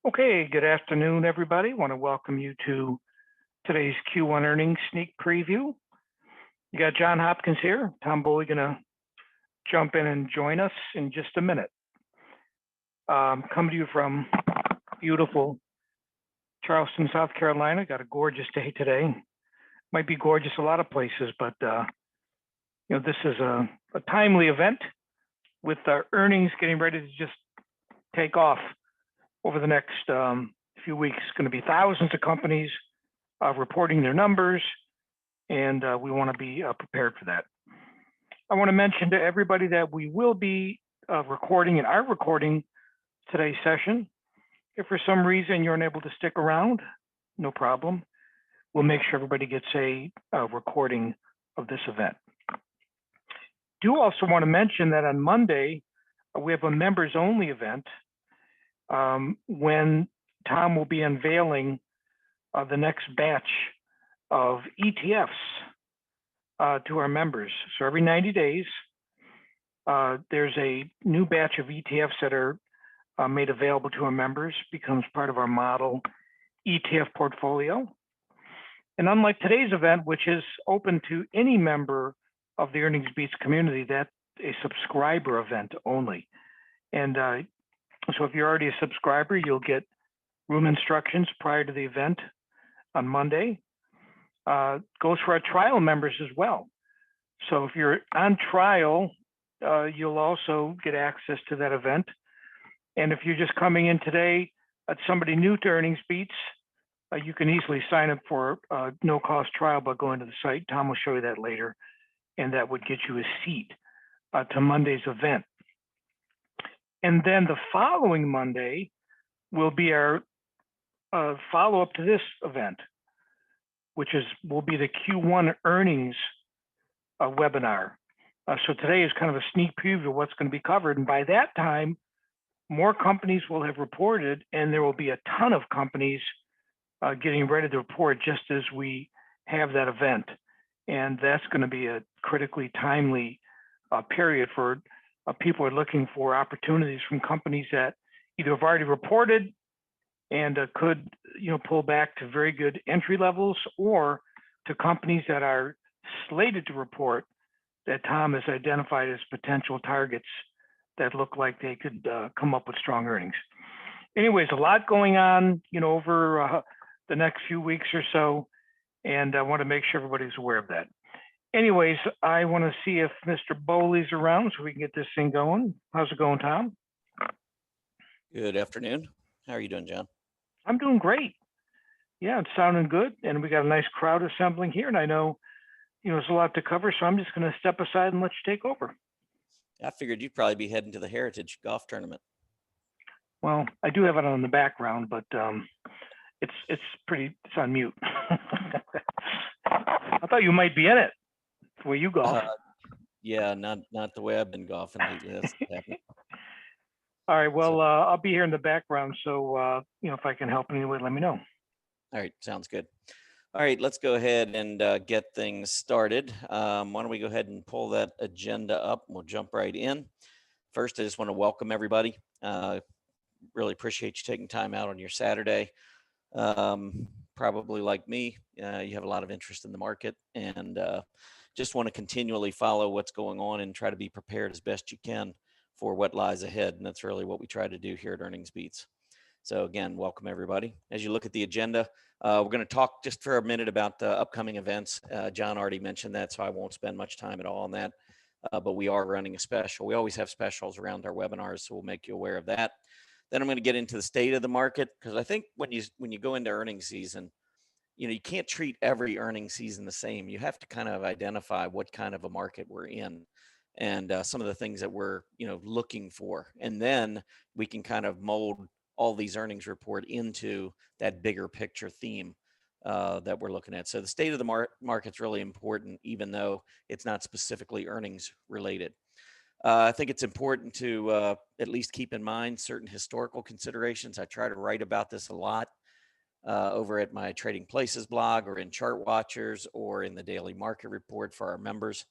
Okay, good afternoon, everybody. Want to welcome you to today's Q1 earnings sneak preview. You got John Hopkins here. Tom Bowley going to jump in and join us in just a minute. Coming to you from beautiful Charleston, South Carolina. Got a gorgeous day today. Might be gorgeous a lot of places, but this is a timely event with our earnings getting ready to just take off over the next few weeks. It's going to be thousands of companies reporting their numbers, and we want to be prepared for that. I want to mention to everybody that we will be recording and are recording today's session. If for some reason you're unable to stick around, no problem. We'll make sure everybody gets a recording of this event. Do also want to mention that on Monday, we have a members only event when Tom will be unveiling the next batch of ETFs to our members. So every 90 days, there's a new batch of ETFs that are made available to our members, becomes part of our model ETF portfolio. And unlike today's event, which is open to any member of the Earnings Beats community, that's a subscriber event only. And so if you're already a subscriber, you'll get room instructions prior to the event on Monday. Goes for our trial members as well. So if you're on trial, you'll also get access to that event. And if you're just coming in today at somebody new to Earnings Beats, you can easily sign up for a no-cost trial by going to the site. Tom will show you that later. And that would get you a seat to Monday's event. And then the following Monday will be our follow-up to this event, which will be the Q1 earnings webinar. So today is kind of a sneak preview of what's going to be covered. And by that time, more companies will have reported, and there will be a ton of companies getting ready to report just as we have that event. And that's going to be a critically timely period for people are looking for opportunities from companies that either have already reported and could pull back to very good entry levels, or to companies that are slated to report that Tom has identified as potential targets that look like they could come up with strong earnings. Anyways, a lot going on over the next few weeks or so, and I want to make sure everybody's aware of that. Anyways, I want to see if Mr. Bowley's around so we can get this thing going. How's it going, Tom? Good afternoon. How are you doing, John? I'm doing great. Yeah, it's sounding good. And we got a nice crowd assembling here. And I know, there's a lot to cover, so I'm just going to step aside and let you take over. I figured you'd probably be heading to the Heritage Golf Tournament. Well, I do have it on the background, but it's on mute. I thought you might be in it. Where you golf? Yeah, not the way I've been golfing lately. That's happening. All right. Well, I'll be here in the background. So, if I can help in any way, let me know. All right. Sounds good. All right. Let's go ahead and get things started. Why don't we go ahead and pull that agenda up? We'll jump right in. First, I just want to welcome everybody. Really appreciate you taking time out on your Saturday. Probably like me, you have a lot of interest in the market, and just want to continually follow what's going on and try to be prepared as best you can for what lies ahead. And that's really what we try to do here at Earnings Beats. So again, welcome everybody. As you look at the agenda, we're going to talk just for a minute about the upcoming events. John already mentioned that, so I won't spend much time at all on that. But we are running a special. We always have specials around our webinars, so we'll make you aware of that. Then I'm going to get into the state of the market, because I think when you go into earnings season, you can't treat every earnings season the same. You have to kind of identify what kind of a market we're in, and some of the things that we're looking for, and then we can kind of mold all these earnings report into that bigger picture theme that we're looking at. So the state of the market's really important, even though it's not specifically earnings related. I think it's important to at least keep in mind certain historical considerations. I try to write about this a lot over at my Trading Places blog, or in Chart Watchers, or in the daily market report for our members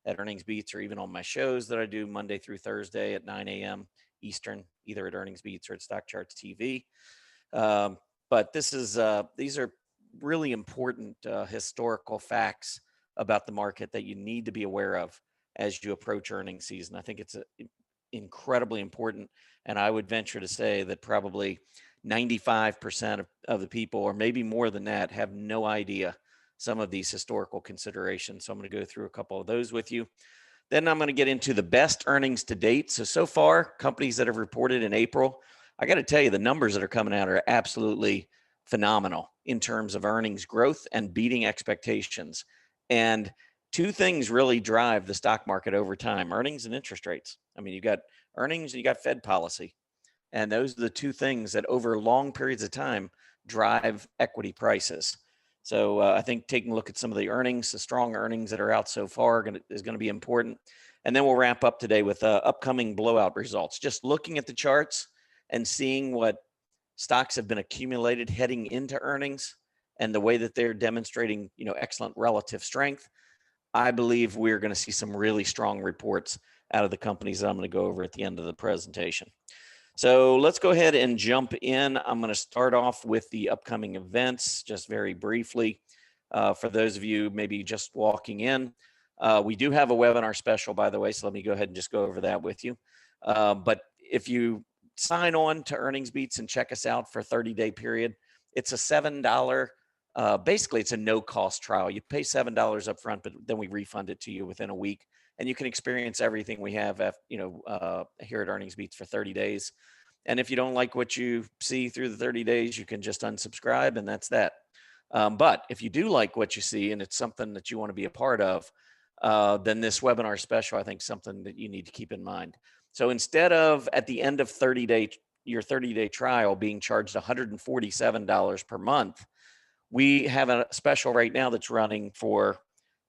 at Earnings Beats, or even on my shows that I do Monday through Thursday at 9 a.m. Eastern, either at Earnings Beats or at Stock Charts TV. But these are really important historical facts about the market that you need to be aware of as you approach earnings season. I think it's incredibly important. And I would venture to say that probably 95% of the people, or maybe more than that, have no idea some of these historical considerations. So I'm going to go through a couple of those with you. Then I'm going to get into the best earnings to date. So far, companies that have reported in April, I got to tell you, the numbers that are coming out are absolutely phenomenal in terms of earnings growth and beating expectations. And two things really drive the stock market over time: earnings and interest rates. I mean, you got earnings and you got Fed policy. And those are the two things that over long periods of time drive equity prices. So I think taking a look at some of the earnings, the strong earnings that are out so far is going to be important. And then we'll wrap up today with upcoming blowout results. Just looking at the charts and seeing what stocks have been accumulated heading into earnings and the way that they're demonstrating, excellent relative strength. I believe we're going to see some really strong reports out of the companies that I'm going to go over at the end of the presentation. So let's go ahead and jump in. I'm going to start off with the upcoming events just very briefly. For those of you maybe just walking in, we do have a webinar special, by the way, so let me go ahead and just go over that with you. But if you sign on to Earnings Beats and check us out for a 30-day period, it's a $7, basically it's a no-cost trial. You pay $7 up front, but then we refund it to you within a week. And you can experience everything we have here at Earnings Beats for 30 days. And if you don't like what you see through the 30 days, you can just unsubscribe, and that's that. But if you do like what you see and it's something that you want to be a part of, then this webinar special, I think, is something that you need to keep in mind. So instead of at the end of your 30-day trial being charged $147 per month, we have a special right now that's running for,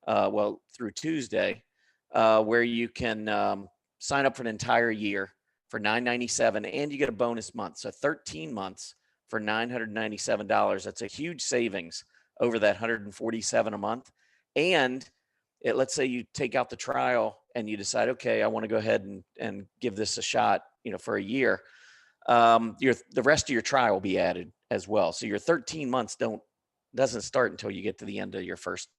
through Tuesday, where you can sign up for an entire year for $997, and you get a bonus month. So 13 months for $997. That's a huge savings over that $147 a month. And let's say you take out the trial and you decide, okay, I want to go ahead and give this a shot, for a year. The rest of your trial will be added as well. So your 13 months doesn't start until you get to the end of your first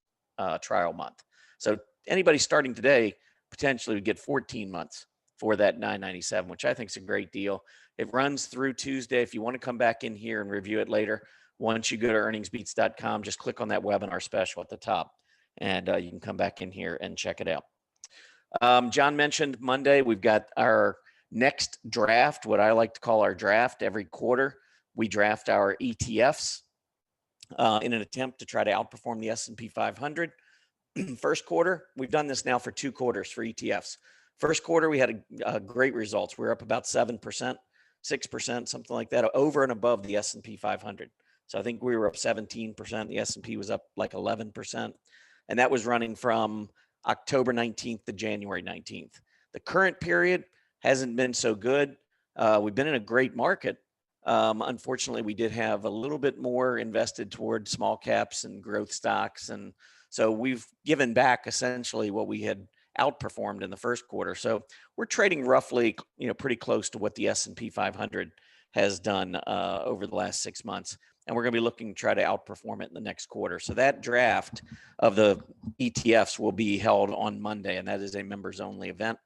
trial month. So anybody starting today potentially would get 14 months for that $997, which I think is a great deal. It runs through Tuesday. If you want to come back in here and review it later, once you go to earningsbeats.com, just click on that webinar special at the top, and you can come back in here and check it out. John mentioned Monday, we've got our next draft, what I like to call our draft. Every quarter, we draft our ETFs in an attempt to try to outperform the S&P 500. First quarter, we've done this now for 2 quarters for ETFs. First quarter, we had great results. We were up about 7%, 6%, something like that, over and above the S&P 500. So I think we were up 17%. The S&P was up like 11%. And that was running from October 19th to January 19th. The current period hasn't been so good. We've been in a great market. Unfortunately, we did have a little bit more invested toward small caps and growth stocks. And so we've given back essentially what we had outperformed in the first quarter. So we're trading roughly, pretty close to what the S&P 500 has done over the last 6 months. And we're going to be looking to try to outperform it in the next quarter. So that draft of the ETFs will be held on Monday, and that is a members only event.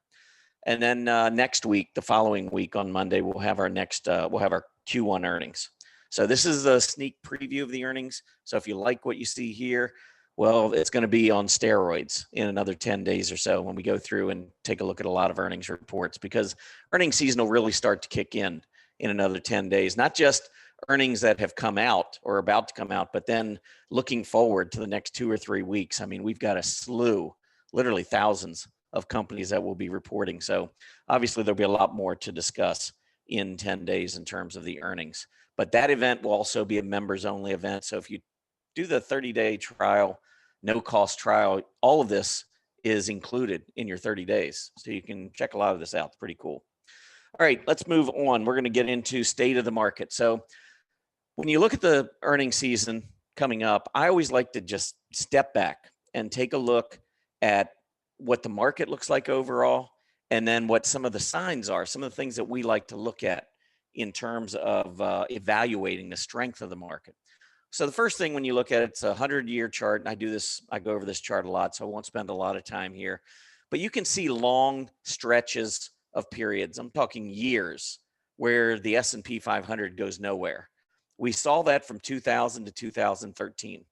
And then next week, the following week on Monday, we'll have our Q1 earnings. So this is a sneak preview of the earnings. So if you like what you see here, well, it's going to be on steroids in another 10 days or so when we go through and take a look at a lot of earnings reports, because earnings season will really start to kick in another 10 days, not just earnings that have come out or about to come out, but then looking forward to the next 2 or 3 weeks. I mean, we've got a slew, literally thousands of companies that will be reporting. So obviously there'll be a lot more to discuss in 10 days in terms of the earnings, but that event will also be a members only event. So if you do the 30-day trial, no cost trial, all of this is included in your 30 days. So you can check a lot of this out. It's pretty cool. All right, let's move on. We're going to get into state of the market. So when you look at the earnings season coming up, I always like to just step back and take a look at what the market looks like overall, and then what some of the signs are, some of the things that we like to look at in terms of evaluating the strength of the market. So the first thing when you look at it, it's a 100-year chart, and I go over this chart a lot, so I won't spend a lot of time here. But you can see long stretches of periods. I'm talking years where the S&P 500 goes nowhere. We saw that from 2000 to 2013.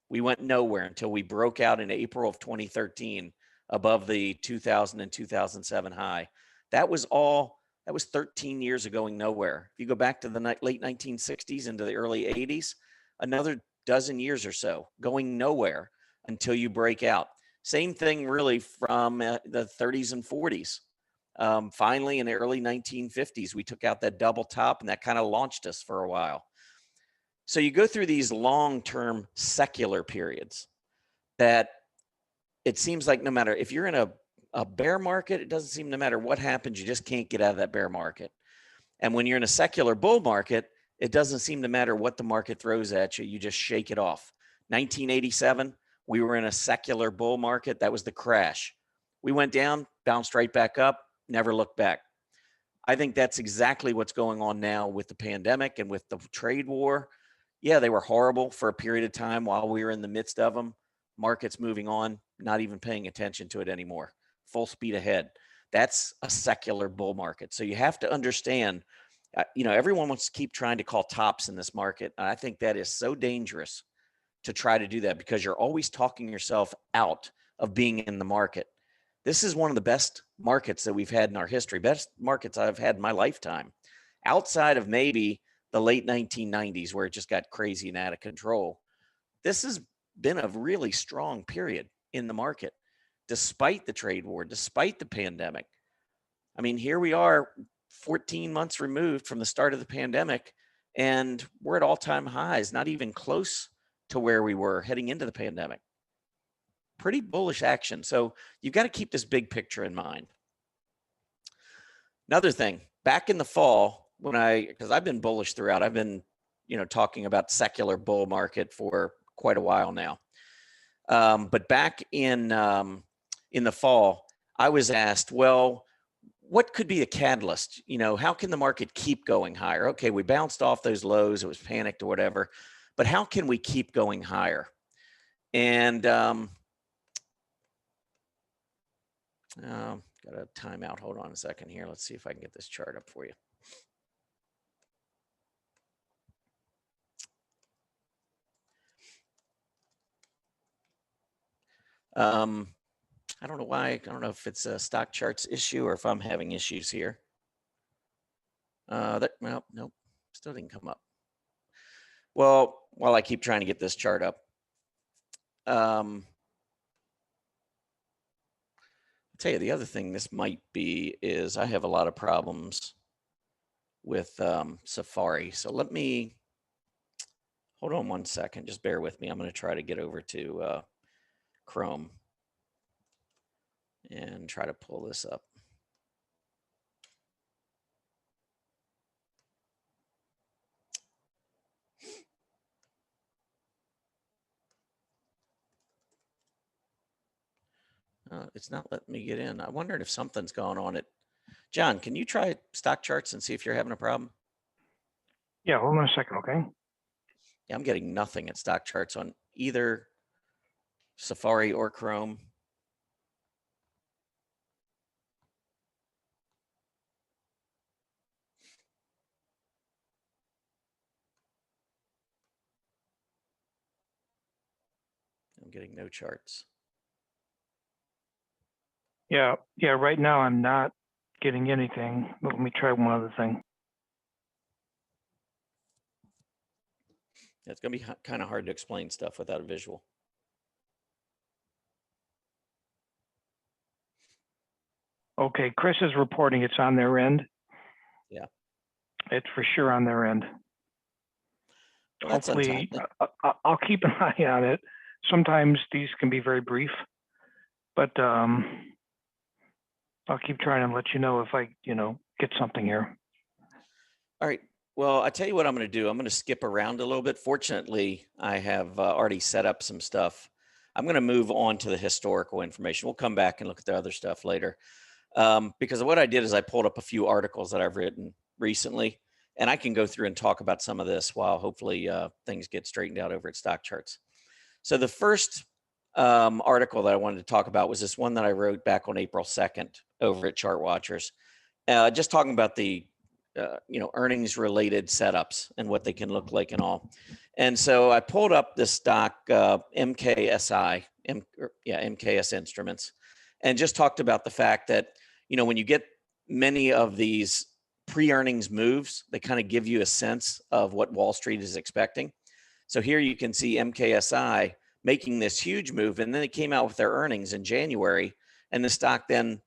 We went nowhere until we broke out in April of 2013 above the 2000 and 2007 high. That was 13 years of going nowhere. If you go back to the late 1960s into the early 80s, another dozen years or so going nowhere until you break out. Same thing really from the 30s and 40s. Finally, in the early 1950s, we took out that double top, and that kind of launched us for a while. So you go through these long-term secular periods that it seems like no matter if you're in a bear market, it doesn't seem no matter what happens, you just can't get out of that bear market. And when you're in a secular bull market, it doesn't seem to matter what the market throws at you. You just shake it off. 1987, we were in a secular bull market. That was the crash. We went down, bounced right back up, never looked back. I think that's exactly what's going on now with the pandemic and with the trade war. Yeah, they were horrible for a period of time while we were in the midst of them. Markets moving on, not even paying attention to it anymore. Full speed ahead. That's a secular bull market. So you have to understand, everyone wants to keep trying to call tops in this market. And I think that is so dangerous to try to do that because you're always talking yourself out of being in the market. This is one of the best markets that we've had in our history, best markets I've had in my lifetime, outside of maybe the late 1990s where it just got crazy and out of control. This has been a really strong period in the market, despite the trade war, despite the pandemic. I mean, here we are 14 months removed from the start of the pandemic, and we're at all-time highs, not even close to where we were heading into the pandemic. Pretty bullish action. So you've got to keep this big picture in mind. Another thing, back in the fall, because I've been bullish throughout, I've been, talking about secular bull market for quite a while now. But back in the fall, I was asked, well, what could be a catalyst? How can the market keep going higher? Okay, we bounced off those lows, it was panicked or whatever, but how can we keep going higher? And got a timeout. Hold on a second here. Let's see if I can get this chart up for you. I don't know why. I don't know if it's a stock charts issue or if I'm having issues here. Nope, still didn't come up. Well, while I keep trying to get this chart up, I'll tell you the other thing this might be is I have a lot of problems with Safari. So let me hold on one second. Just bear with me. I'm going to try to get over to Chrome and try to pull this up. It's not letting me get in. I wondered if something's going on. John, can you try stock charts and see if you're having a problem? Yeah, hold on a second, okay? Yeah, I'm getting nothing at stock charts on either Safari or Chrome. I'm getting no charts. Yeah, right now I'm not getting anything. Let me try one other thing. It's going to be kind of hard to explain stuff without a visual. Okay, Chris is reporting it's on their end. Yeah. It's for sure on their end. Well, that's hopefully, I'll keep an eye on it. Sometimes these can be very brief, but I'll keep trying to let you know if I, get something here. All right. Well, I tell you what I'm going to do. I'm going to skip around a little bit. Fortunately, I have already set up some stuff. I'm going to move on to the historical information. We'll come back and look at the other stuff later. Because what I did is I pulled up a few articles that I've written recently. And I can go through and talk about some of this while hopefully things get straightened out over at Stock Charts. So the first article that I wanted to talk about was this one that I wrote back on April 2nd over at Chart Watchers, just talking about the earnings related setups and what they can look like and all. And so I pulled up this stock MKSI, MKS Instruments, and just talked about the fact that, when you get many of these pre-earnings moves, they kind of give you a sense of what Wall Street is expecting. So here you can see MKSI making this huge move, and then it came out with their earnings in January, and the stock then,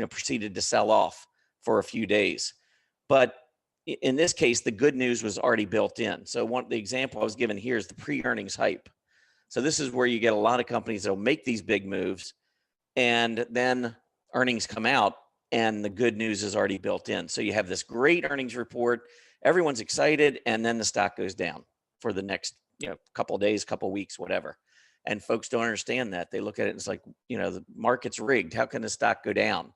proceeded to sell off for a few days. But in this case, the good news was already built in. So the example I was given here is the pre-earnings hype. So this is where you get a lot of companies that will make these big moves, and then earnings come out and the good news is already built in. So you have this great earnings report, everyone's excited, and then the stock goes down for the next couple of days, couple of weeks, whatever. And folks don't understand that. They look at it and it's like, the market's rigged. How can the stock go down?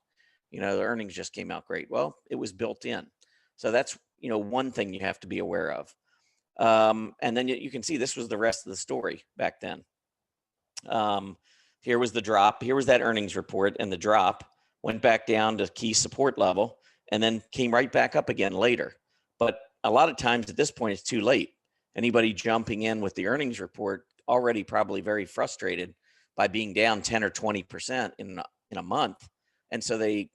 The earnings just came out great. Well, it was built in. So that's, one thing you have to be aware of. And then you can see this was the rest of the story back then. Here was the drop. Here was that earnings report, and the drop went back down to key support level and then came right back up again later. But a lot of times at this point, it's too late. Anybody jumping in with the earnings report already probably very frustrated by being down 10 or 20% in a month. And so they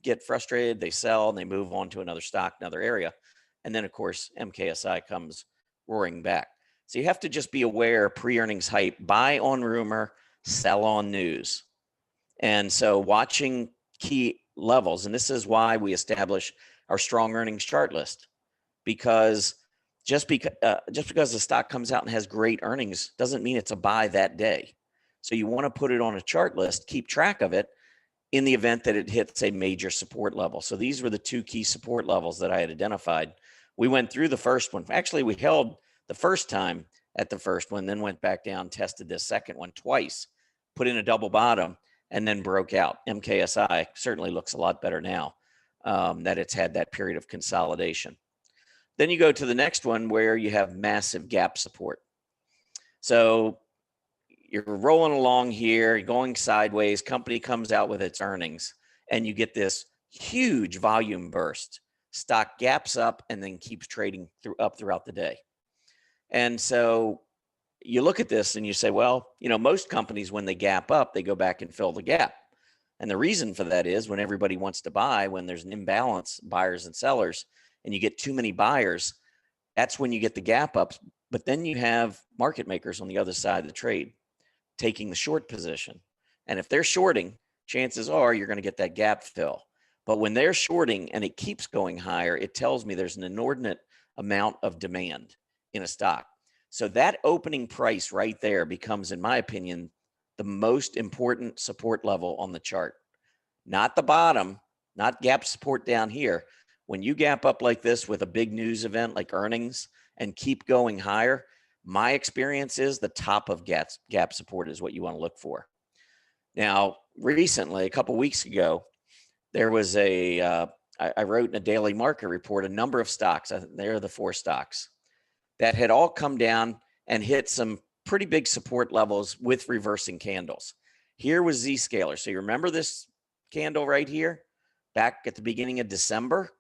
get frustrated, they sell, and they move on to another stock, another area. And then, of course, MKSI comes roaring back. So you have to just be aware, pre-earnings hype, buy on rumor, sell on news. And so watching key levels, and this is why we establish our strong earnings chart list, because just because the stock comes out and has great earnings doesn't mean it's a buy that day. So you want to put it on a chart list, keep track of it in the event that it hits a major support level. So these were the two key support levels that I had identified. We went through the first one. Actually, we held the first time at the first one, then went back down, tested this second one twice, put in a double bottom, and then broke out. MKSI certainly looks a lot better now that it's had that period of consolidation. Then you go to the next one where you have massive gap support. So you're rolling along here, going sideways, company comes out with its earnings, and you get this huge volume burst. Stock gaps up and then keeps trading up throughout the day. And so you look at this and you say, well, most companies, when they gap up, they go back and fill the gap. And the reason for that is when everybody wants to buy, when there's an imbalance, buyers and sellers, and you get too many buyers, that's when you get the gap ups. But then you have market makers on the other side of the trade taking the short position. And if they're shorting, chances are you're going to get that gap fill. But when they're shorting and it keeps going higher, it tells me there's an inordinate amount of demand in a stock. So that opening price right there becomes, in my opinion, the most important support level on the chart. Not the bottom, not gap support down here. When you gap up like this with a big news event like earnings and keep going higher, my experience is the top of gap support is what you want to look for. Now, recently, a couple of weeks ago, there was I wrote in a daily market report a number of stocks. There are the 4 stocks that had all come down and hit some pretty big support levels with reversing candles. Here was Zscaler. So you remember this candle right here back at the beginning of December?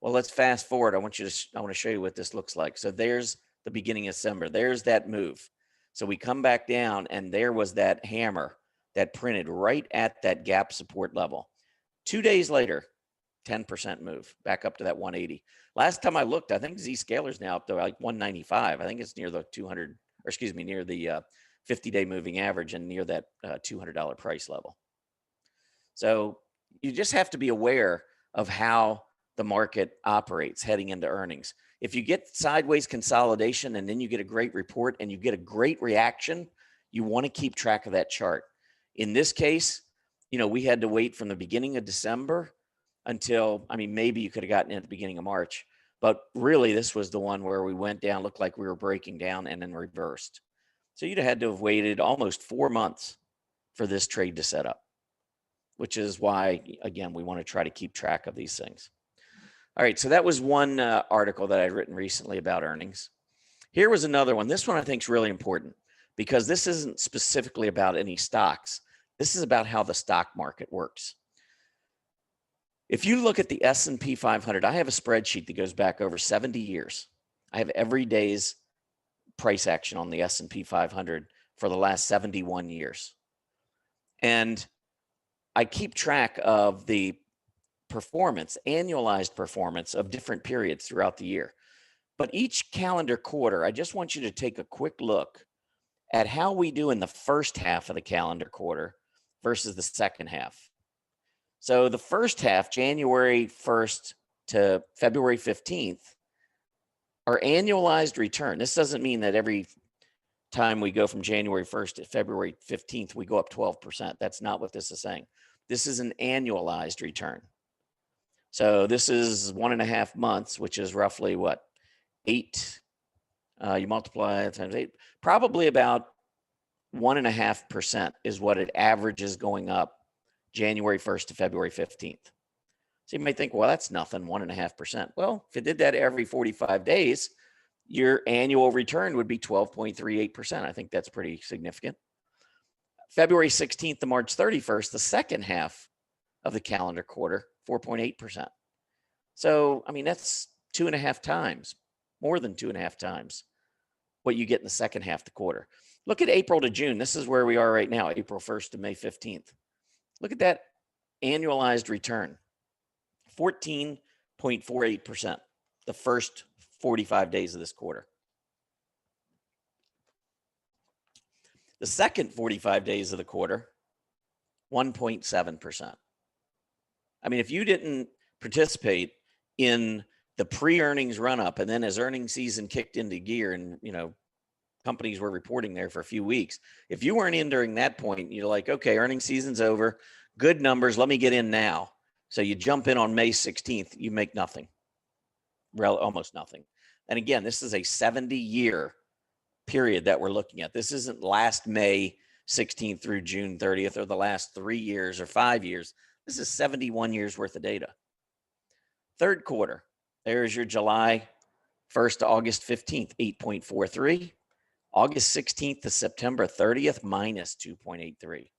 Well, let's fast forward. I want to show you what this looks like. So there's the beginning of December. There's that move. So we come back down and there was that hammer that printed right at that gap support level. 2 days later, 10% move back up to that 180. Last time I looked, I think Zscaler's now up to like 195. I think it's near the near the 50-day moving average and near that $200 price level. So you just have to be aware of how the market operates heading into earnings. If you get sideways consolidation and then you get a great report and you get a great reaction, you want to keep track of that chart. In this case, we had to wait from the beginning of December until, maybe you could have gotten in at the beginning of March, but really this was the one where we went down, looked like we were breaking down and then reversed. So you'd have had to have waited almost 4 months for this trade to set up, which is why, again, we want to try to keep track of these things. All right, so that was one article that I'd written recently about earnings. Here was another one. This one I think is really important because this isn't specifically about any stocks. This is about how the stock market works. If you look at the S&P 500, I have a spreadsheet that goes back over 70 years. I have every day's price action on the S&P 500 for the last 71 years. And I keep track of the performance, annualized performance of different periods throughout the year. But each calendar quarter, I just want you to take a quick look at how we do in the first half of the calendar quarter versus the second half. So the first half, January 1st to February 15th, our annualized return. This doesn't mean that every time we go from January 1st to February 15th, we go up 12%. That's not what this is saying. This is an annualized return. So this is 1.5 months, which is roughly what? 8. You multiply it times 8, probably about 1.5% is what it averages going up January 1st to February 15th. So you may think, well, that's nothing, 1.5%. Well, if it did that every 45 days, your annual return would be 12.38%. I think that's pretty significant. February 16th to March 31st, the second half of the calendar quarter, 4.8%. So, I mean, that's 2.5 times, more than 2.5 times what you get in the second half of the quarter. Look at April to June. This is where we are right now, April 1st to May 15th. Look at that annualized return, 14.48%, the first 45 days of this quarter. The second 45 days of the quarter, 1.7%. I mean, if you didn't participate in the pre-earnings run-up, and then as earnings season kicked into gear and, companies were reporting there for a few weeks, if you weren't in during that point, you're like, okay, earnings season's over, good numbers, let me get in now. So you jump in on May 16th, you make nothing, almost nothing. And again, this is a 70-year period that we're looking at. This isn't last May 16th through June 30th or the last 3 years or 5 years. This is 71 years worth of data. Third quarter, there's your July 1st to August 15th, 8.43. August 16th to September 30th, minus 2.83.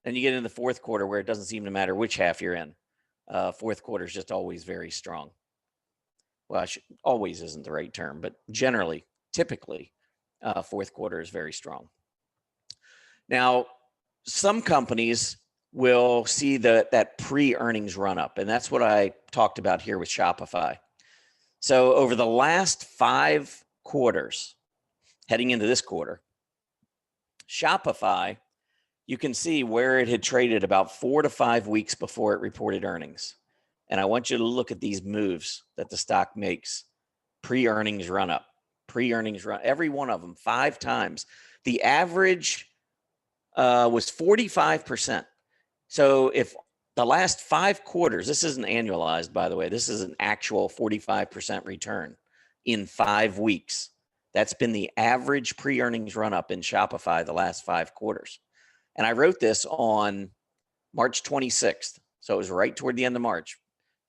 Then you get into the fourth quarter where it doesn't seem to matter which half you're in. Fourth quarter is just always very strong. Well, always isn't the right term, but generally, typically, fourth quarter is very strong. Now, some companies will see that pre-earnings run up, and that's what I talked about here with Shopify. So over the last 5 quarters, heading into this quarter, Shopify, you can see where it had traded about 4 to 5 weeks before it reported earnings. And I want you to look at these moves that the stock makes. Pre-earnings run up, every one of them 5 times. The average was 45%. So if the last 5 quarters, this isn't annualized, by the way, this is an actual 45% return in 5 weeks. That's been the average pre-earnings run up in Shopify the last 5 quarters. And I wrote this on March 26th. So it was right toward the end of March,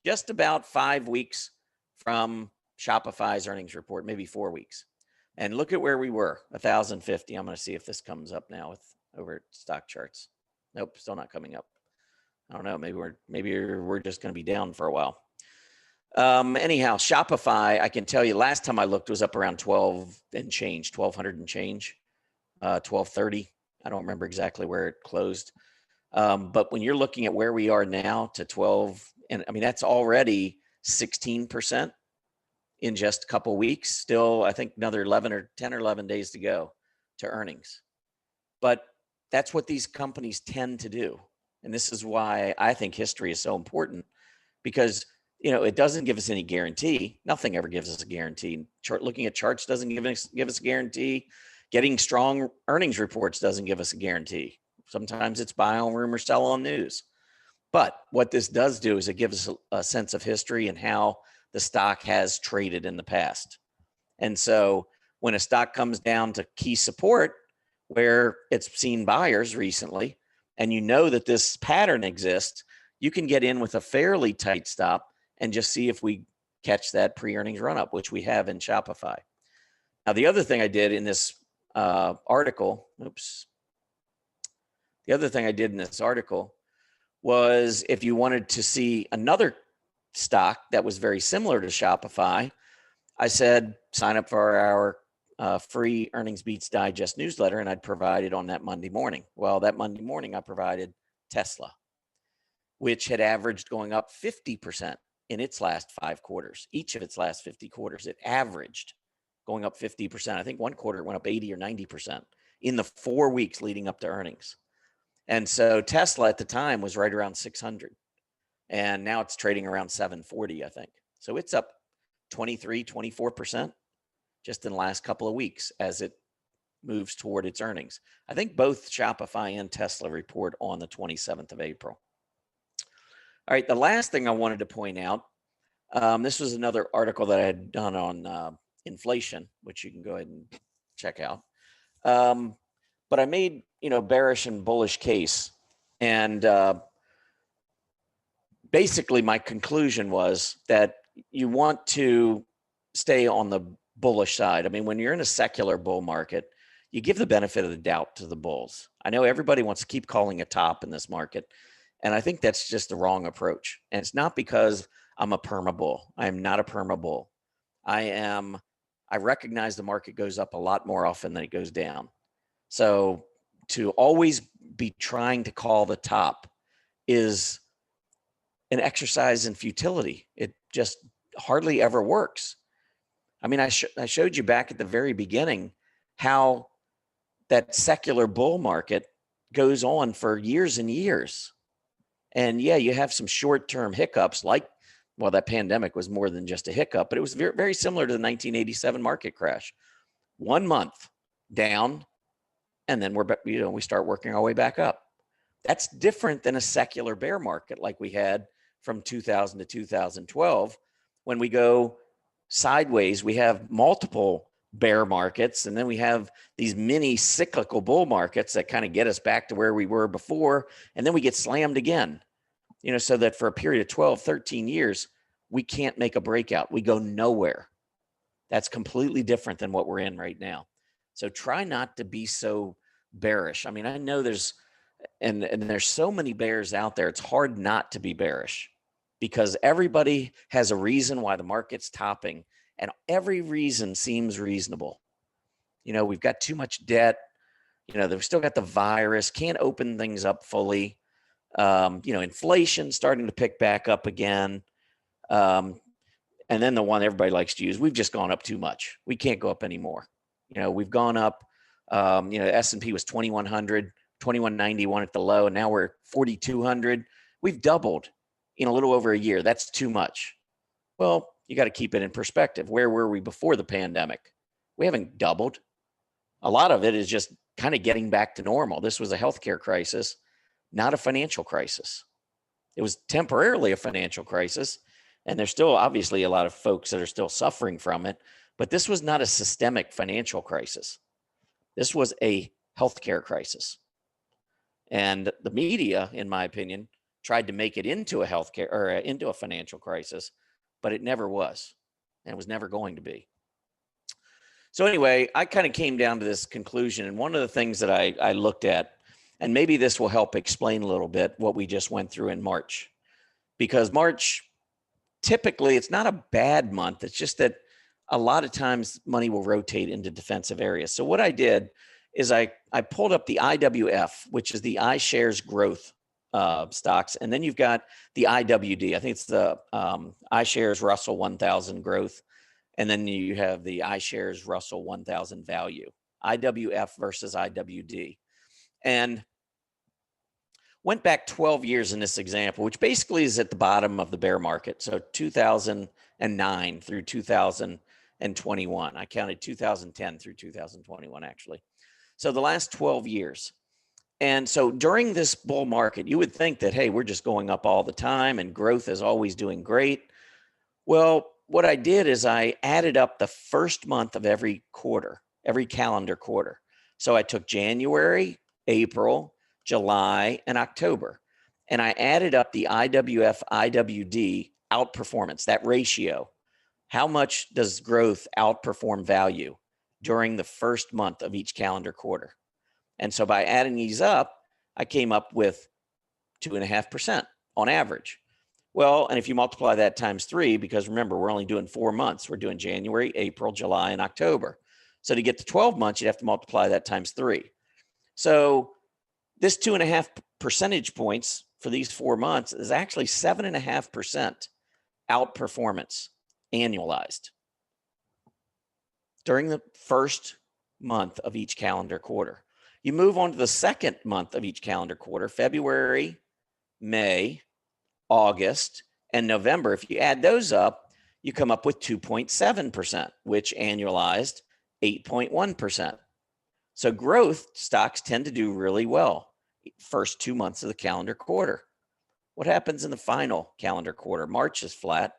just about 5 weeks from Shopify's earnings report, maybe 4 weeks. And look at where we were, 1,050. I'm going to see if this comes up now over at stock charts. Nope, still not coming up. I don't know. Maybe we're just going to be down for a while. Anyhow, Shopify, I can tell you last time I looked was up around 12 and change, 1,200 and change, 1,230. I don't remember exactly where it closed. But when you're looking at where we are now to 12, and I mean, that's already 16% in just a couple of weeks. Still, I think another 10 or 11 days to go to earnings. But that's what these companies tend to do. And this is why I think history is so important, because it doesn't give us any guarantee. Nothing ever gives us a guarantee. Looking at charts doesn't give us a guarantee. Getting strong earnings reports doesn't give us a guarantee. Sometimes it's buy on rumor, sell on news. But what this does do is it gives us a sense of history and how the stock has traded in the past. And so when a stock comes down to key support, where it's seen buyers recently, and that this pattern exists, you can get in with a fairly tight stop and just see if we catch that pre-earnings run up, which we have in Shopify. Now, the other thing I did in this article, the other thing I did in this article was if you wanted to see another stock that was very similar to Shopify, I said, sign up for our free Earnings Beats Digest newsletter, and I'd provide it on that Monday morning. Well, that Monday morning, I provided Tesla, which had averaged going up 50% in its last 5 quarters. Each of its last 50 quarters, it averaged going up 50%. I think one quarter it went up 80 or 90% in the 4 weeks leading up to earnings. And so Tesla at the time was right around 600. And now it's trading around 740, I think. So it's up 23, 24% just in the last couple of weeks as it moves toward its earnings. I think both Shopify and Tesla report on the 27th of April. All right, the last thing I wanted to point out, this was another article that I had done on inflation, which you can go ahead and check out. But I made, bearish and bullish case. And basically my conclusion was that you want to stay on the bullish side. I mean, when you're in a secular bull market, you give the benefit of the doubt to the bulls. I know everybody wants to keep calling a top in this market, and I think that's just the wrong approach. And it's not because I'm a perma bull. I am not a perma bull. I recognize the market goes up a lot more often than it goes down. So to always be trying to call the top is an exercise in futility. It just hardly ever works. I mean, I showed you back at the very beginning how that secular bull market goes on for years and years. And yeah, you have some short-term hiccups that pandemic was more than just a hiccup, but it was very, very similar to the 1987 market crash. 1 month down, and then we start working our way back up. That's different than a secular bear market like we had from 2000 to 2012. When we go sideways, we have multiple bear markets, and then we have these mini cyclical bull markets that kind of get us back to where we were before, and then we get slammed again. So that for a period of 12, 13 years, we can't make a breakout. We go nowhere. That's completely different than what we're in right now. So try not to be so bearish. I mean, I know there's so many bears out there. It's hard not to be bearish because everybody has a reason why the market's topping, and every reason seems reasonable. We've got too much debt. They've still got the virus, can't open things up fully. Inflation starting to pick back up again. And then the one everybody likes to use, we've just gone up too much. We can't go up anymore. We've gone up, S&P was 2,100, 2,191 at the low, and now we're 4,200. We've doubled in a little over a year. That's too much. Well, you got to keep it in perspective. Where were we before the pandemic? We haven't doubled. A lot of it is just kind of getting back to normal. This was a healthcare crisis, not a financial crisis. It was temporarily a financial crisis, and there's still obviously a lot of folks that are still suffering from it, but this was not a systemic financial crisis. This was a healthcare crisis. And the media, in my opinion, tried to make it into a healthcare or into a financial crisis, but it never was, and it was never going to be. So anyway, I kind of came down to this conclusion, and one of the things that I looked at, and maybe this will help explain a little bit what we just went through in March, because March, typically it's not a bad month. It's just that a lot of times money will rotate into defensive areas. So what I did is I pulled up the IWF, which is the iShares growth stocks. And then you've got the IWD. I think it's the iShares Russell 1000 growth. And then you have the iShares Russell 1000 value, IWF versus IWD. And went back 12 years in this example, which basically is at the bottom of the bear market. So 2009 through 2021. I counted 2010 through 2021, actually. So the last 12 years. And so during this bull market, you would think that, hey, we're just going up all the time and growth is always doing great. Well, what I did is I added up the first month of every quarter, every calendar quarter. So I took January, April, July, and October, and I added up the IWF, IWD outperformance, that ratio. How much does growth outperform value during the first month of each calendar quarter? And so by adding these up, I came up with 2.5% on average. Well, and if you multiply that times 3, because remember, we're only doing 4 months. We're doing January, April, July, and October. So to get to 12 months, you'd have to multiply that times 3. So this 2.5 percentage points for these 4 months is actually 7.5% outperformance annualized during the first month of each calendar quarter. You move on to the second month of each calendar quarter, February, May, August, and November. If you add those up, you come up with 2.7%, which annualized 8.1%. So growth stocks tend to do really well first 2 months of the calendar quarter. What happens in the final calendar quarter? March is flat,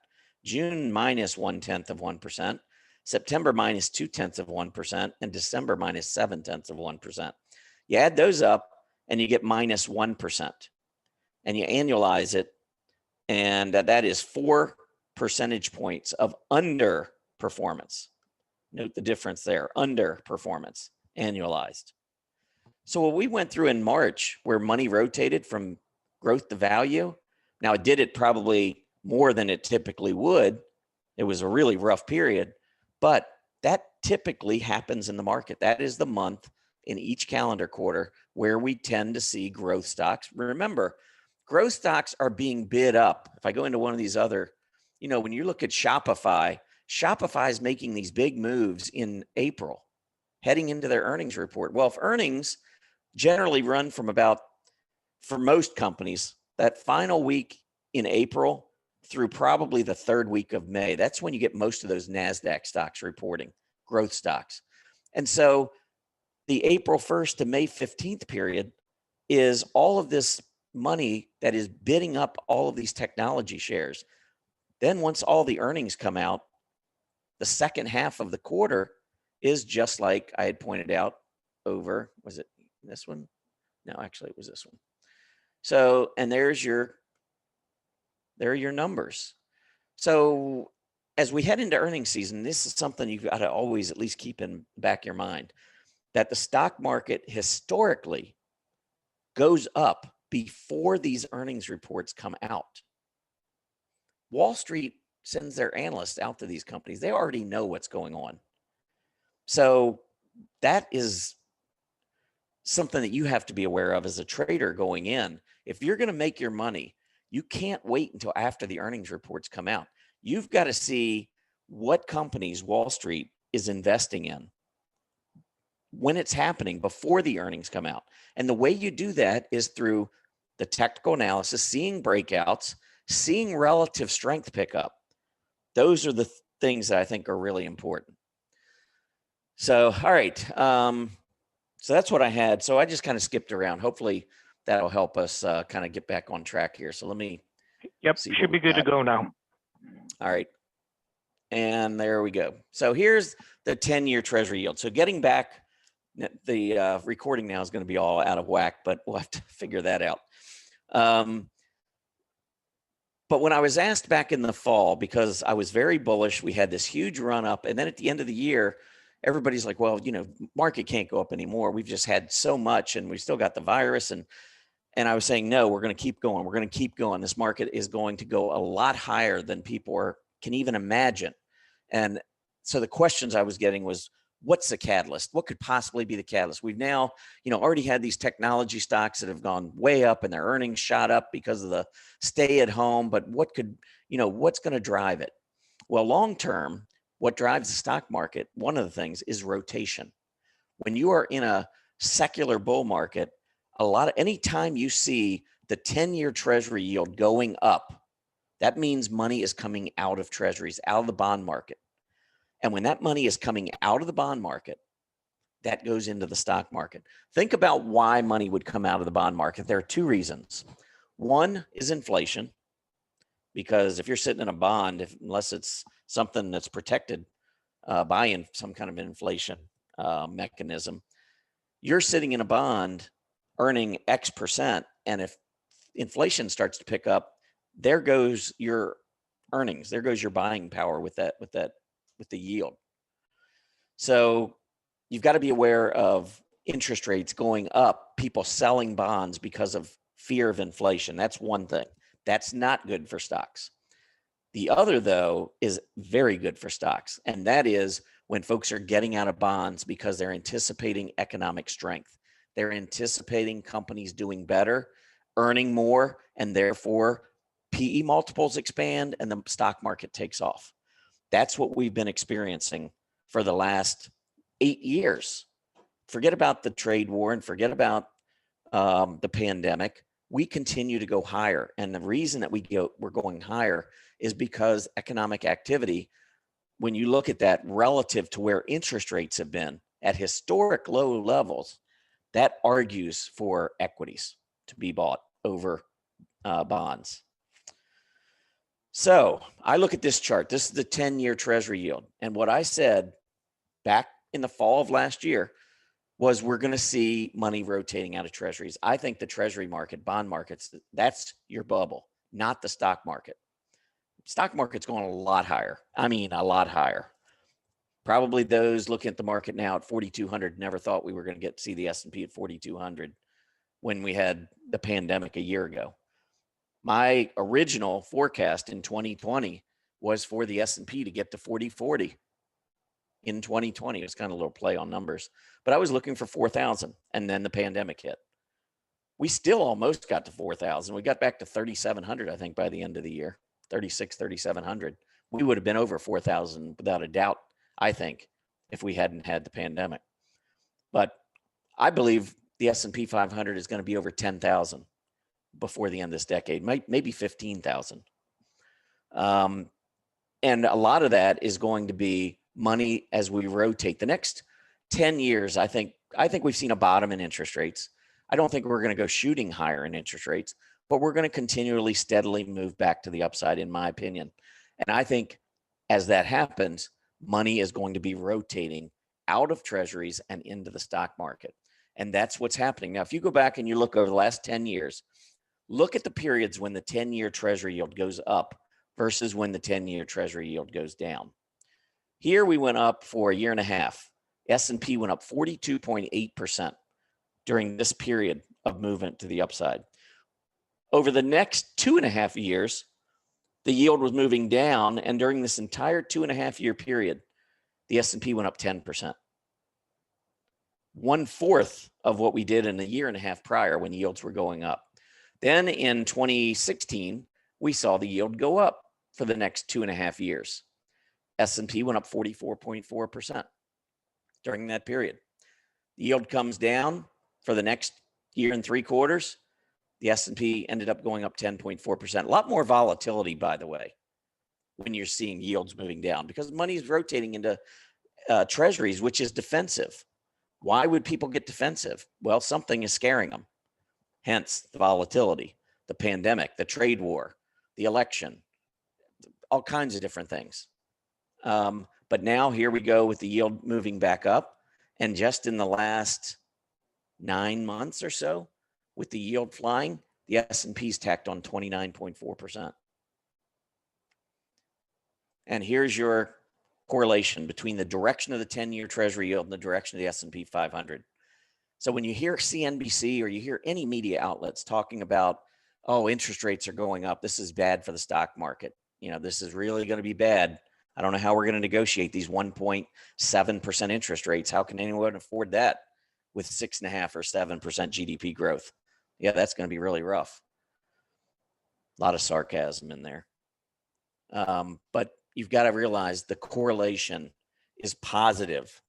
June minus 0.1%, September minus 0.2%, and December minus 0.7%. You add those up and you get minus 1%, and you annualize it, and that is 4 percentage points of underperformance. Note the difference there, underperformance annualized. So what we went through in March, where money rotated from growth to value, now it did it probably more than it typically would. It was a really rough period, but that typically happens in the market. That is the month in each calendar quarter where we tend to see growth stocks. Remember, growth stocks are being bid up. If I go into one of these other, when you look at Shopify is making these big moves in April, heading into their earnings report. Well, if earnings generally run from about, for most companies, that final week in April through probably the third week of May, that's when you get most of those NASDAQ stocks reporting, growth stocks. And so the April 1st to May 15th period is all of this money that is bidding up all of these technology shares. Then once all the earnings come out, the second half of the quarter is just like I had pointed out over, was it this one? No, actually it was this one. So, and there are your numbers. So as we head into earnings season, this is something you've got to always at least keep in the back of your mind, that the stock market historically goes up before these earnings reports come out. Wall Street sends their analysts out to these companies. They already know what's going on. So that is something that you have to be aware of as a trader going in. If you're going to make your money, you can't wait until after the earnings reports come out. You've got to see what companies Wall Street is investing in when it's happening before the earnings come out. And the way you do that is through the technical analysis, seeing breakouts, seeing relative strength pickup. Those are the things that I think are really important. So, all right. So that's what I had. So I just kind of skipped around. Hopefully that'll help us kind of get back on track here. So let me. Yep, should be good to go now. All right. And there we go. So here's the 10-year Treasury yield. So getting back, the recording now is going to be all out of whack, but we'll have to figure that out. But when I was asked back in the fall, because I was very bullish, we had this huge run up. And then at the end of the year, everybody's like, well, market can't go up anymore. We've just had so much and we still got the virus. And I was saying, no, we're going to keep going. We're going to keep going. This market is going to go a lot higher than people can even imagine. And so the questions I was getting was, what's the catalyst? What could possibly be the catalyst? We've now, already had these technology stocks that have gone way up and their earnings shot up because of the stay at home. But what could, what's going to drive it? Well, long term, what drives the stock market, one of the things is rotation. When you are in a secular bull market, anytime you see the 10-year Treasury yield going up, that means money is coming out of treasuries, out of the bond market. And when that money is coming out of the bond market, that goes into the stock market. Think about why money would come out of the bond market. There are two reasons. One is inflation, because if you're sitting in a bond, unless it's something that's protected by some kind of inflation mechanism, you're sitting in a bond earning X%. And if inflation starts to pick up, there goes your earnings. There goes your buying power with the yield. So you've got to be aware of interest rates going up, people selling bonds because of fear of inflation. That's one thing. That's not good for stocks. The other, though, is very good for stocks. And that is when folks are getting out of bonds because they're anticipating economic strength. They're anticipating companies doing better, earning more, and therefore PE multiples expand and the stock market takes off. That's what we've been experiencing for the last 8 years. Forget about the trade war and forget about the pandemic. We continue to go higher. And the reason that we're going higher is because economic activity, when you look at that relative to where interest rates have been at historic low levels, that argues for equities to be bought over bonds. So I look at this chart. This is the 10-year Treasury yield. And what I said back in the fall of last year was we're going to see money rotating out of treasuries. I think the treasury market, bond markets, that's your bubble, not the stock market. Stock market's going a lot higher. I mean, a lot higher. Probably those looking at the market now at 4,200 never thought we were going to get to see the S&P at 4,200 when we had the pandemic a year ago. My original forecast in 2020 was for the S&P to get to 4040 in 2020. It was kind of a little play on numbers, but I was looking for 4,000 and then the pandemic hit. We still almost got to 4,000. We got back to 3,700, I think, by the end of the year, 3,700. We would have been over 4,000 without a doubt, I think, if we hadn't had the pandemic. But I believe the S&P 500 is going to be over 10,000 before the end of this decade, maybe 15,000. And a lot of that is going to be money as we rotate. The next 10 years, I think we've seen a bottom in interest rates. I don't think we're going to go shooting higher in interest rates, but we're going to continually, steadily move back to the upside, in my opinion. And I think as that happens, money is going to be rotating out of treasuries and into the stock market. And that's what's happening. Now, if you go back and you look over the last 10 years, look at the periods when the 10-year treasury yield goes up versus when the 10-year treasury yield goes down. Here we went up for a year and a half. S&P went up 42.8% during this period of movement to the upside. Over the next 2.5 years, the yield was moving down, and during this entire 2.5-year period, the S&P went up 10%. 1/4 of what we did in a year and a half prior when yields were going up. Then in 2016, we saw the yield go up for the next 2.5 years. S&P went up 44.4% during that period. The yield comes down for the next year and 3/4. The S&P ended up going up 10.4%. A lot more volatility, by the way, when you're seeing yields moving down because money is rotating into treasuries, which is defensive. Why would people get defensive? Well, something is scaring them. Hence the volatility, the pandemic, the trade war, the election, all kinds of different things. But now here we go with the yield moving back up. And just in the last 9 months or so, with the yield flying, the S&P's tacked on 29.4%. And here's your correlation between the direction of the 10-year treasury yield and the direction of the S&P 500. So when you hear CNBC or you hear any media outlets talking about, oh, interest rates are going up, this is bad for the stock market. You know, this is really going to be bad. I don't know how we're going to negotiate these 1.7% interest rates. How can anyone afford that with 6.5 or 7% GDP growth? Yeah, that's going to be really rough. A lot of sarcasm in there. But you've got to realize the correlation is positive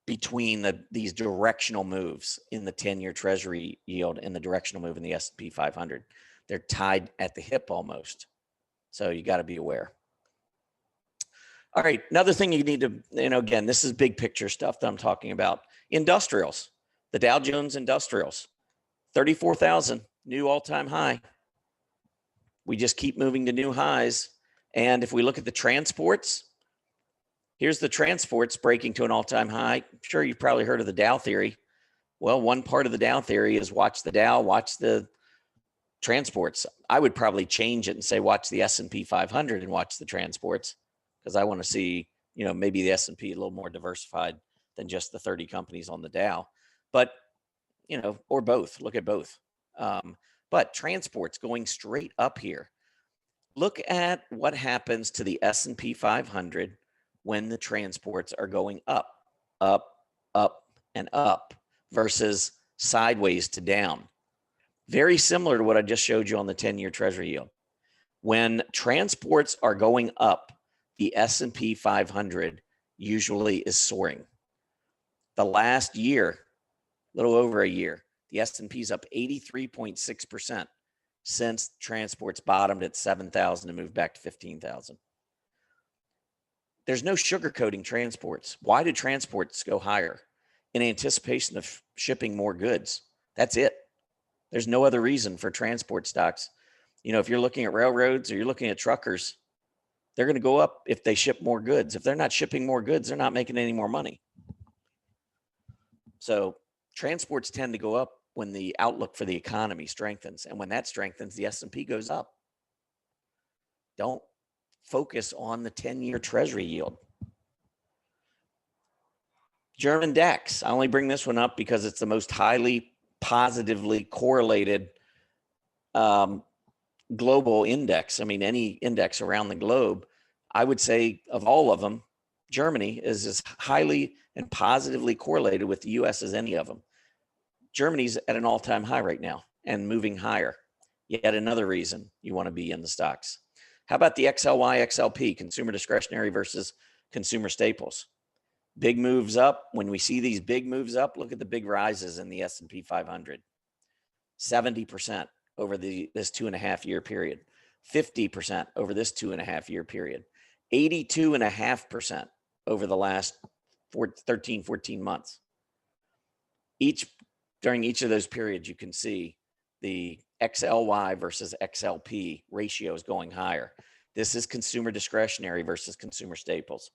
between these directional moves in the 10-year treasury yield and the directional move in the S&P 500. They're tied at the hip almost. So you got to be aware. All right, another thing you need to, again, this is big picture stuff that I'm talking about. Industrials, the Dow Jones Industrials, 34,000, new all-time high. We just keep moving to new highs. And if we look at the transports, here's the transports breaking to an all-time high. I'm sure you've probably heard of the Dow theory. Well, one part of the Dow theory is watch the Dow, watch the transports, I would probably change it and say, watch the S&P 500 and watch the transports, because I want to see, maybe the S&P a little more diversified than just the 30 companies on the Dow. But, or both, look at both. But transports going straight up here. Look at what happens to the S&P 500 when the transports are going up, up, up, and up versus sideways to down. Very similar to what I just showed you on the 10-year Treasury yield. When transports are going up, the S&P 500 usually is soaring. The last year, a little over a year, the S&P is up 83.6% since transports bottomed at 7,000 and moved back to 15,000. There's no sugarcoating transports. Why do transports go higher? In anticipation of shipping more goods. That's it. There's no other reason for transport stocks. If you're looking at railroads or you're looking at truckers, they're going to go up if they ship more goods. If they're not shipping more goods, they're not making any more money. So transports tend to go up when the outlook for the economy strengthens. And when that strengthens, the S&P goes up. Don't focus on the 10-year Treasury yield. German DAX. I only bring this one up because it's the most highly positively correlated global index. I mean, any index around the globe, I would say of all of them, Germany is as highly and positively correlated with the US as any of them. Germany's at an all-time high right now and moving higher. Yet another reason you want to be in the stocks. How about the XLY, XLP, consumer discretionary versus consumer staples? Big moves up. When we see these big moves up, look at the big rises in the S&P 500. 70% over this 2.5-year period. 50% over this 2.5-year period. 82.5% over the last 13, 14 months. During each of those periods, you can see the XLY versus XLP ratios going higher. This is consumer discretionary versus consumer staples.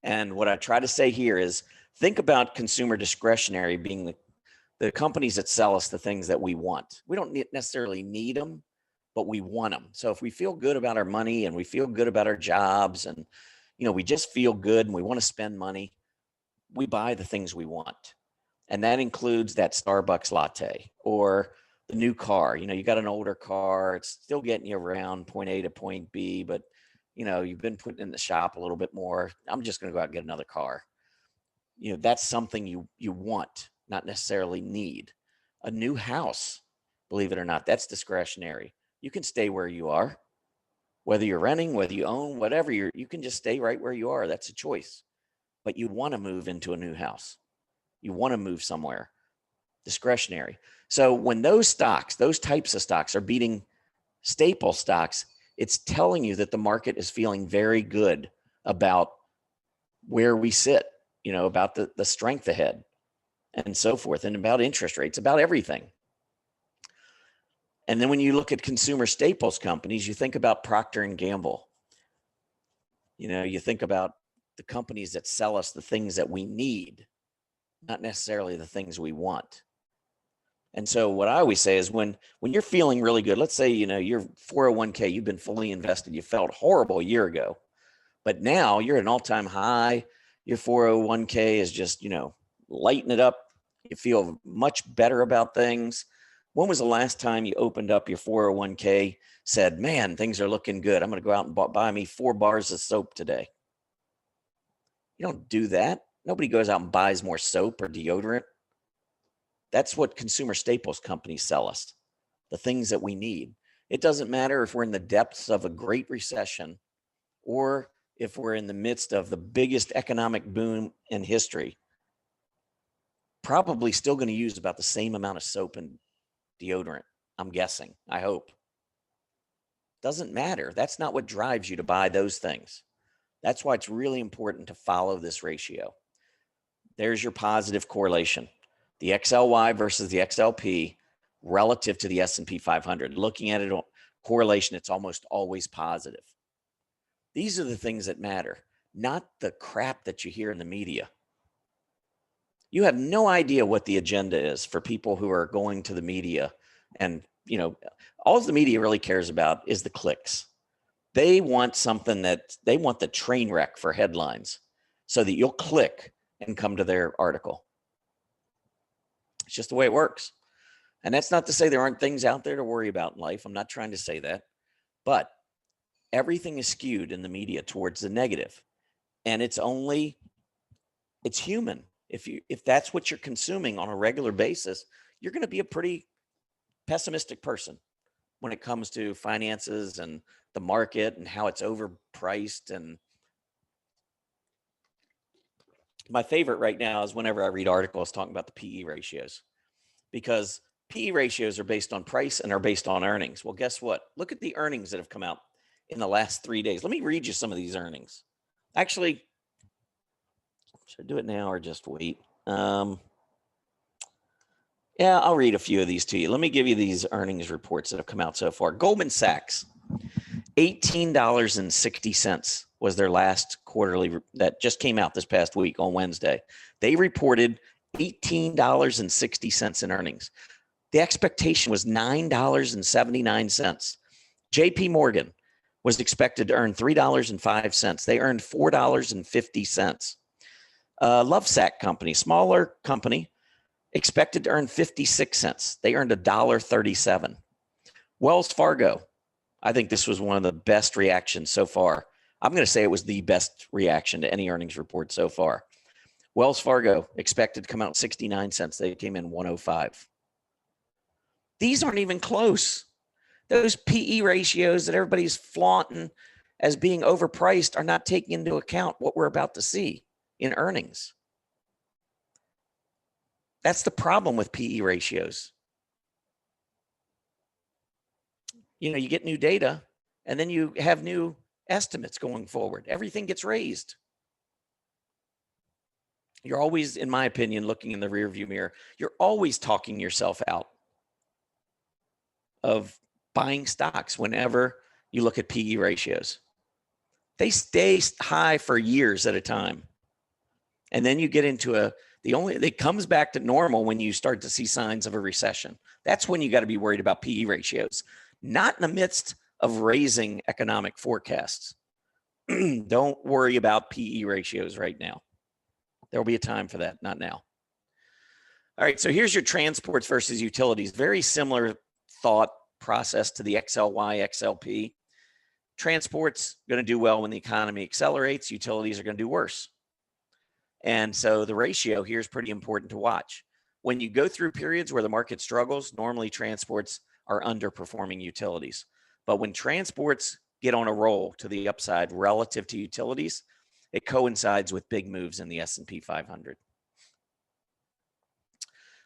And what I try to say here is think about consumer discretionary being the companies that sell us the things that we want. We don't necessarily need them, but we want them. So if we feel good about our money and we feel good about our jobs and, we just feel good and we want to spend money, we buy the things we want. And that includes that Starbucks latte or the new car. You got an older car. It's still getting you around point A to point B, but you've been putting in the shop a little bit more. I'm just going to go out and get another car. That's something you want, not necessarily need. A new house, believe it or not, that's discretionary. You can stay where you are, whether you're renting, whether you own, whatever you can just stay right where you are. That's a choice. But you want to move into a new house. You want to move somewhere. Discretionary. So when those types of stocks are beating staple stocks, it's telling you that the market is feeling very good about where we sit, about the strength ahead and so forth, and about interest rates, about everything. And then when you look at consumer staples companies, you think about Procter and Gamble. You think about the companies that sell us the things that we need, not necessarily the things we want. And so what I always say is when you're feeling really good, let's say, your 401k, you've been fully invested, you felt horrible a year ago, but now you're at an all-time high. Your 401k is just, lighting it up. You feel much better about things. When was the last time you opened up your 401k, said, man, things are looking good. I'm going to go out and buy me 4 bars of soap today. You don't do that. Nobody goes out and buys more soap or deodorant. That's what consumer staples companies sell us, the things that we need. It doesn't matter if we're in the depths of a great recession or if we're in the midst of the biggest economic boom in history, probably still going to use about the same amount of soap and deodorant, I'm guessing, I hope. Doesn't matter. That's not what drives you to buy those things. That's why it's really important to follow this ratio. There's your positive correlation. The XLY versus the XLP relative to the S&P 500. Looking at it on correlation, it's almost always positive. These are the things that matter, not the crap that you hear in the media. You have no idea what the agenda is for people who are going to the media and you know, all the media really cares about is the clicks. They want something that they want the train wreck for headlines so that you'll click and come to their article. It's just the way it works. And that's not to say there aren't things out there to worry about in life. I'm not trying to say that, but everything is skewed in the media towards the negative. And it's human. If that's what you're consuming on a regular basis, you're going to be a pretty pessimistic person when it comes to finances and the market and how it's overpriced. And my favorite right now is whenever I read articles talking about the PE ratios, because PE ratios are based on price and are based on earnings. Well, guess what? Look at the earnings that have come out in the last 3 days. Let me read you some of these earnings. Actually, should I do it now or just wait? Yeah, I'll read a few of these to you. Let me give you these earnings reports that have come out so far. Goldman Sachs, $18.60 was their last quarterly that just came out this past week on Wednesday. They reported $18.60 in earnings. The expectation was $9.79. JP Morgan was expected to earn $3.05. They earned $4.50. Lovesac company, smaller company, expected to earn 56 cents. They earned $1.37. Wells Fargo, I think this was one of the best reactions so far. I'm going to say it was the best reaction to any earnings report so far. Wells Fargo expected to come out 69 cents. They came in 105. These aren't even close. Those PE ratios that everybody's flaunting as being overpriced are not taking into account what we're about to see in earnings. That's the problem with PE ratios. You know, you get new data and then you have new estimates going forward. Everything gets raised. You're always, in my opinion, looking in the rearview mirror. You're always talking yourself out of buying stocks whenever you look at PE ratios. They stay high for years at a time. And then you get into it comes back to normal when you start to see signs of a recession. That's when you got to be worried about PE ratios, not in the midst of raising economic forecasts. Don't worry about PE ratios right now. There will be a time for that, not now. All right, so here's your transports versus utilities. Very similar thought process to the XLY, XLP. Transports going to do well when the economy accelerates. Utilities are going to do worse. And so the ratio here is pretty important to watch. When you go through periods where the market struggles, normally transports are underperforming utilities. But when transports get on a roll to the upside relative to utilities, it coincides with big moves in the S&P 500.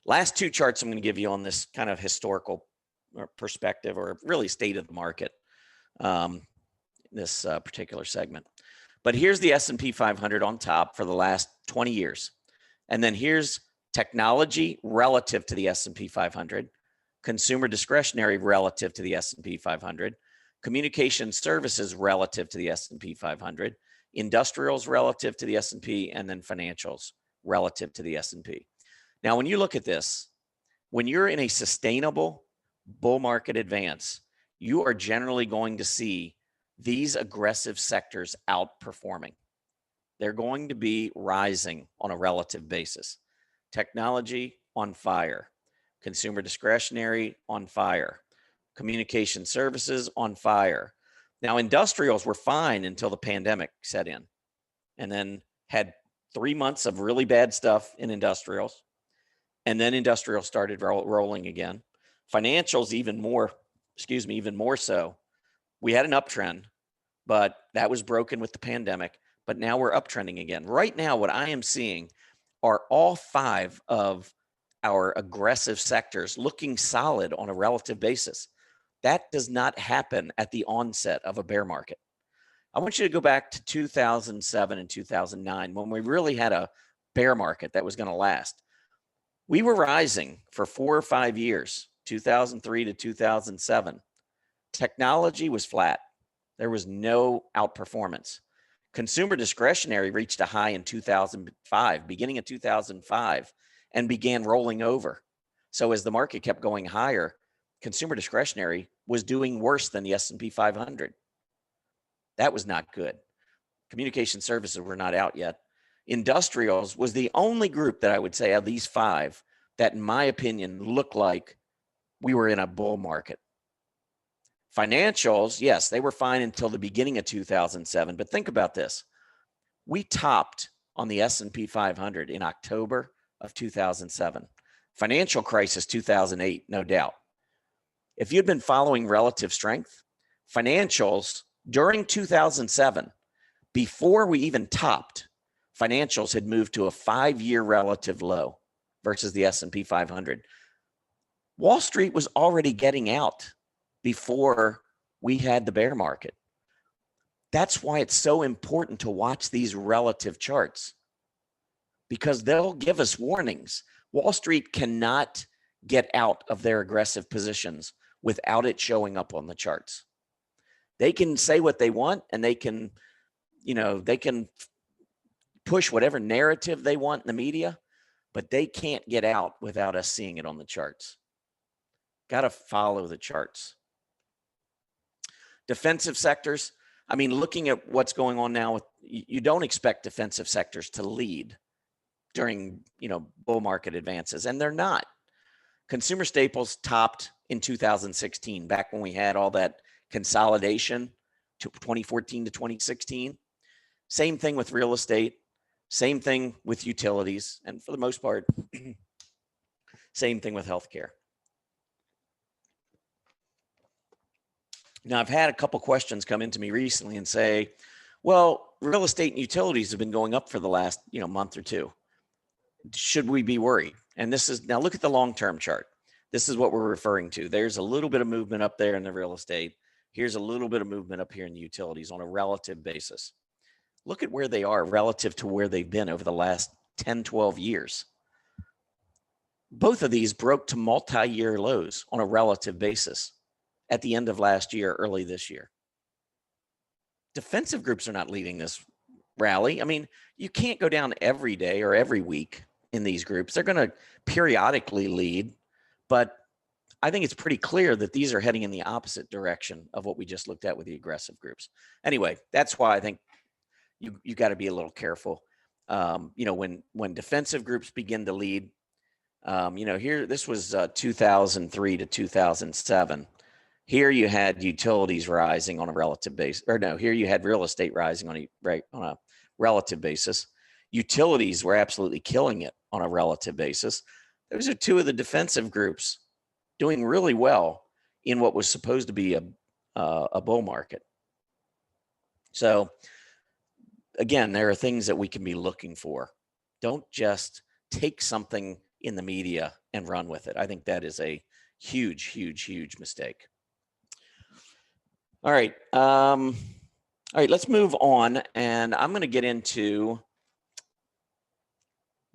Last two charts I'm going to give you on this kind of historical perspective, or really state of the market, this particular segment. But here's the S&P 500 on top for the last 20 years. And then here's technology relative to the S&P 500, consumer discretionary relative to the S&P 500, communication services relative to the S&P 500, industrials relative to the S&P, and then financials relative to the S&P. Now, when you look at this, when you're in a sustainable bull market advance, you are generally going to see these aggressive sectors outperforming. They're going to be rising on a relative basis. Technology on fire, consumer discretionary on fire, communication services on fire. Now, industrials were fine until the pandemic set in, and then had 3 months of really bad stuff in industrials. And then industrials started rolling again. Financials even more so. We had an uptrend, but that was broken with the pandemic. But now we're uptrending again. Right now, what I am seeing are all 5 of our aggressive sectors looking solid on a relative basis. That does not happen at the onset of a bear market. I want you to go back to 2007 and 2009 when we really had a bear market that was going to last. We were rising for 4 or 5 years, 2003 to 2007. Technology was flat. There was no outperformance. Consumer discretionary reached a high in 2005, beginning of 2005, and began rolling over. So as the market kept going higher, consumer discretionary was doing worse than the S&P 500. That was not good. Communication services were not out yet. Industrials was the only group that I would say of these five that, in my opinion, looked like we were in a bull market. Financials, yes, they were fine until the beginning of 2007. But think about this. We topped on the S&P 500 in October of 2007. Financial crisis 2008, no doubt. If you'd been following relative strength, financials during 2007, before we even topped, financials had moved to a 5-year relative low versus the S&P 500. Wall Street was already getting out before we had the bear market. That's why it's so important to watch these relative charts, because they'll give us warnings. Wall Street cannot get out of their aggressive positions without it showing up on the charts. They can say what they want, and they can push whatever narrative they want in the media, but they can't get out without us seeing it on the charts. Got to follow the charts. Defensive sectors. I mean, looking at what's going on now, you don't expect defensive sectors to lead during, bull market advances, and they're not. Consumer staples topped in 2016, back when we had all that consolidation to 2014 to 2016. Same thing with real estate, same thing with utilities, and for the most part, same thing with healthcare. Now, I've had a couple questions come into me recently and say, well, real estate and utilities have been going up for the last, month or two. Should we be worried? And now look at the long-term chart. This is what we're referring to. There's a little bit of movement up there in the real estate. Here's a little bit of movement up here in the utilities on a relative basis. Look at where they are relative to where they've been over the last 10, 12 years. Both of these broke to multi-year lows on a relative basis at the end of last year, early this year. Defensive groups are not leading this rally. I mean, you can't go down every day or every week in these groups. They're going to periodically lead, but I think it's pretty clear that these are heading in the opposite direction of what we just looked at with the aggressive groups. Anyway, that's why I think you got to be a little careful. When defensive groups begin to lead, here, this was 2003 to 2007. Here you had utilities rising on a relative basis, here you had real estate rising on a relative basis. Utilities were absolutely killing it on a relative basis. Those are two of the defensive groups doing really well in what was supposed to be a bull market. So again, there are things that we can be looking for. Don't just take something in the media and run with it. I think that is a huge, huge, huge mistake. All right. Let's move on. And I'm going to get into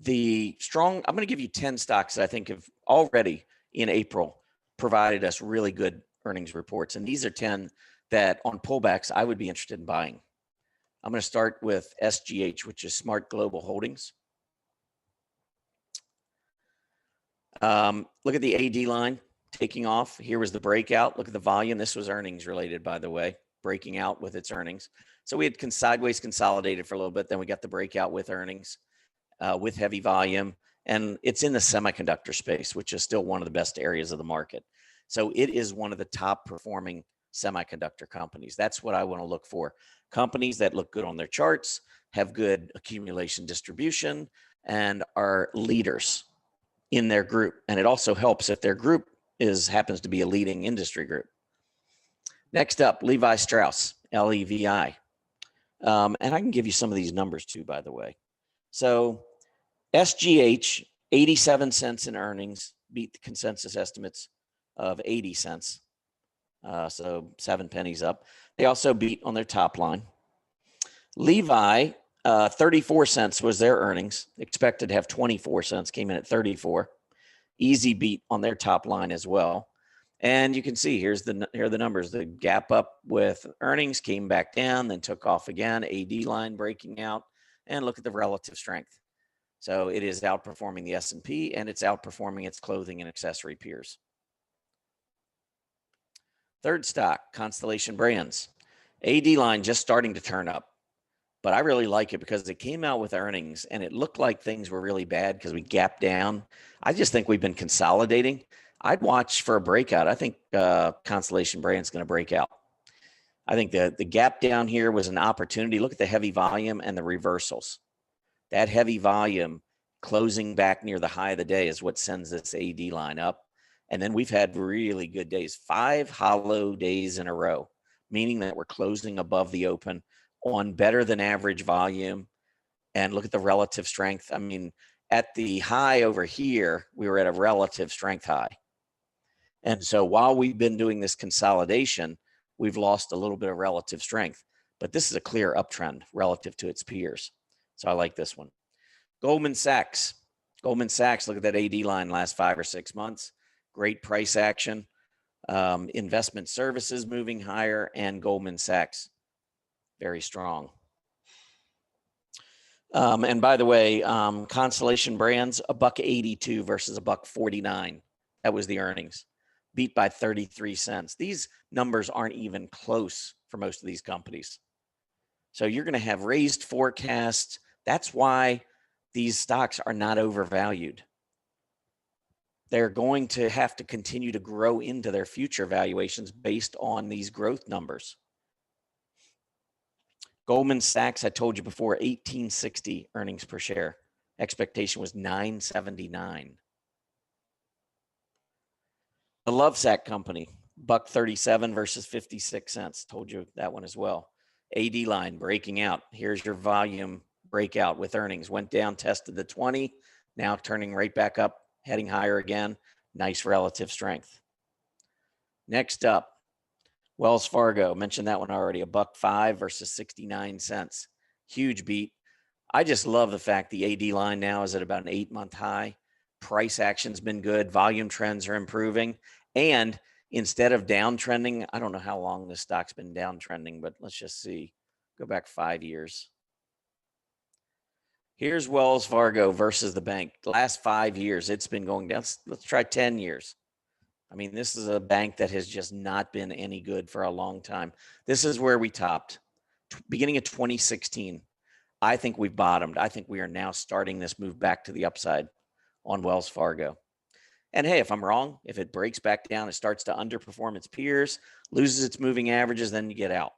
I'm going to give you 10 stocks that I think have already in April provided us really good earnings reports. And these are 10 that on pullbacks, I would be interested in buying. I'm going to start with SGH, which is Smart Global Holdings. Look at the AD line taking off. Here was the breakout. Look at the volume. This was earnings related, by the way, breaking out with its earnings. So we had sideways consolidated for a little bit. Then we got the breakout with earnings, with heavy volume. And it's in the semiconductor space, which is still one of the best areas of the market. So it is one of the top performing semiconductor companies. That's what I want to look for. Companies that look good on their charts, have good accumulation distribution, and are leaders in their group. And it also helps if their group happens to be a leading industry group. Next up, Levi Strauss, LEVI. And I can give you some of these numbers too, by the way. So SGH, 87 cents in earnings, beat the consensus estimates of 80 cents. So 7 pennies up. They also beat on their top line. Levi, 34 cents was their earnings. Expected to have 24 cents, came in at 34. Easy beat on their top line as well. And you can see here are the numbers. The gap up with earnings came back down, then took off again. AD line breaking out. And look at the relative strength. So it is outperforming the S&P, and it's outperforming its clothing and accessory peers. Third stock, Constellation Brands. AD line just starting to turn up, but I really like it because it came out with earnings and it looked like things were really bad because we gapped down. I just think we've been consolidating. I'd watch for a breakout. I think Constellation Brands going to break out. I think the gap down here was an opportunity. Look at the heavy volume and the reversals. That heavy volume closing back near the high of the day is what sends this AD line up. And then we've had really good days, 5 hollow days in a row, meaning that we're closing above the open on better than average volume. And look at the relative strength. I mean, at the high over here, we were at a relative strength high. And so while we've been doing this consolidation, we've lost a little bit of relative strength, but this is a clear uptrend relative to its peers. So I like this one. Goldman Sachs. Goldman Sachs, look at that AD line last 5 or 6 months. Great price action. Investment services moving higher, and Goldman Sachs very strong. And by the way, Constellation Brands, $1.82 versus $1.49. That was the earnings, beat by 33 cents. These numbers aren't even close for most of these companies. So you're going to have raised forecasts. That's why these stocks are not overvalued. They're going to have to continue to grow into their future valuations based on these growth numbers. Goldman Sachs, I told you before, 1860 earnings per share. Expectation was 979. The Lovesac Company, $1.37 versus 56 cents. Told you that one as well. AD line breaking out. Here's your volume breakout with earnings. Went down, tested the 20, now turning right back up, heading higher again. Nice relative strength. Next up, Wells Fargo, mentioned that one already, $1.05 versus 69 cents. Huge beat. I just love the fact the AD line now is at about an 8-month high. Price action's been good. Volume trends are improving. And instead of downtrending, I don't know how long this stock's been downtrending, but let's just see. Go back 5 years. Here's Wells Fargo versus the bank. The last 5 years, it's been going down. Let's try 10 years. I mean, this is a bank that has just not been any good for a long time. This is where we topped. Beginning of 2016, I think we've bottomed. I think we are now starting this move back to the upside on Wells Fargo. And hey, if I'm wrong, if it breaks back down, it starts to underperform its peers, loses its moving averages, then you get out.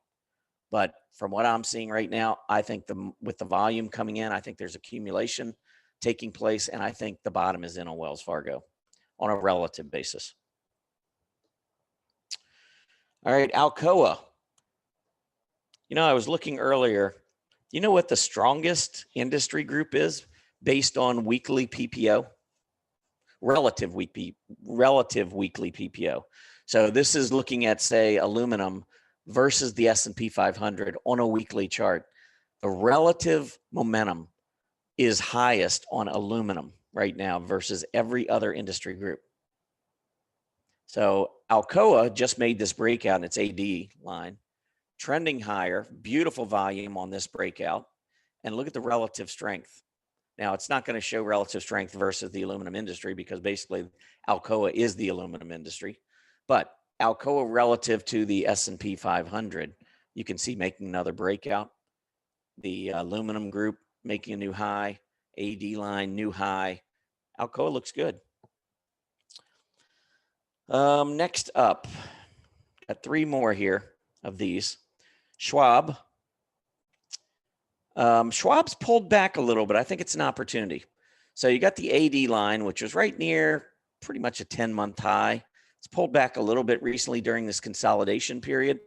But from what I'm seeing right now, I think with the volume coming in, I think there's accumulation taking place, and I think the bottom is in on Wells Fargo on a relative basis. All right, Alcoa. You know, I was looking earlier. You know what the strongest industry group is based on weekly PPO? Relative weekly PPO. So this is looking at, say, aluminum versus the S&P 500 on a weekly chart. The relative momentum is highest on aluminum right now versus every other industry group. So Alcoa just made this breakout in its AD line, trending higher, beautiful volume on this breakout. And look at the relative strength. Now, it's not going to show relative strength versus the aluminum industry because basically Alcoa is the aluminum industry. But Alcoa relative to the S&P 500, you can see making another breakout. The aluminum group making a new high, AD line, new high. Alcoa looks good. Next up, got 3 more here of these. Schwab. Schwab's pulled back a little, but I think it's an opportunity. So you got the AD line, which was right near pretty much a 10-month high. It's pulled back a little bit recently during this consolidation period.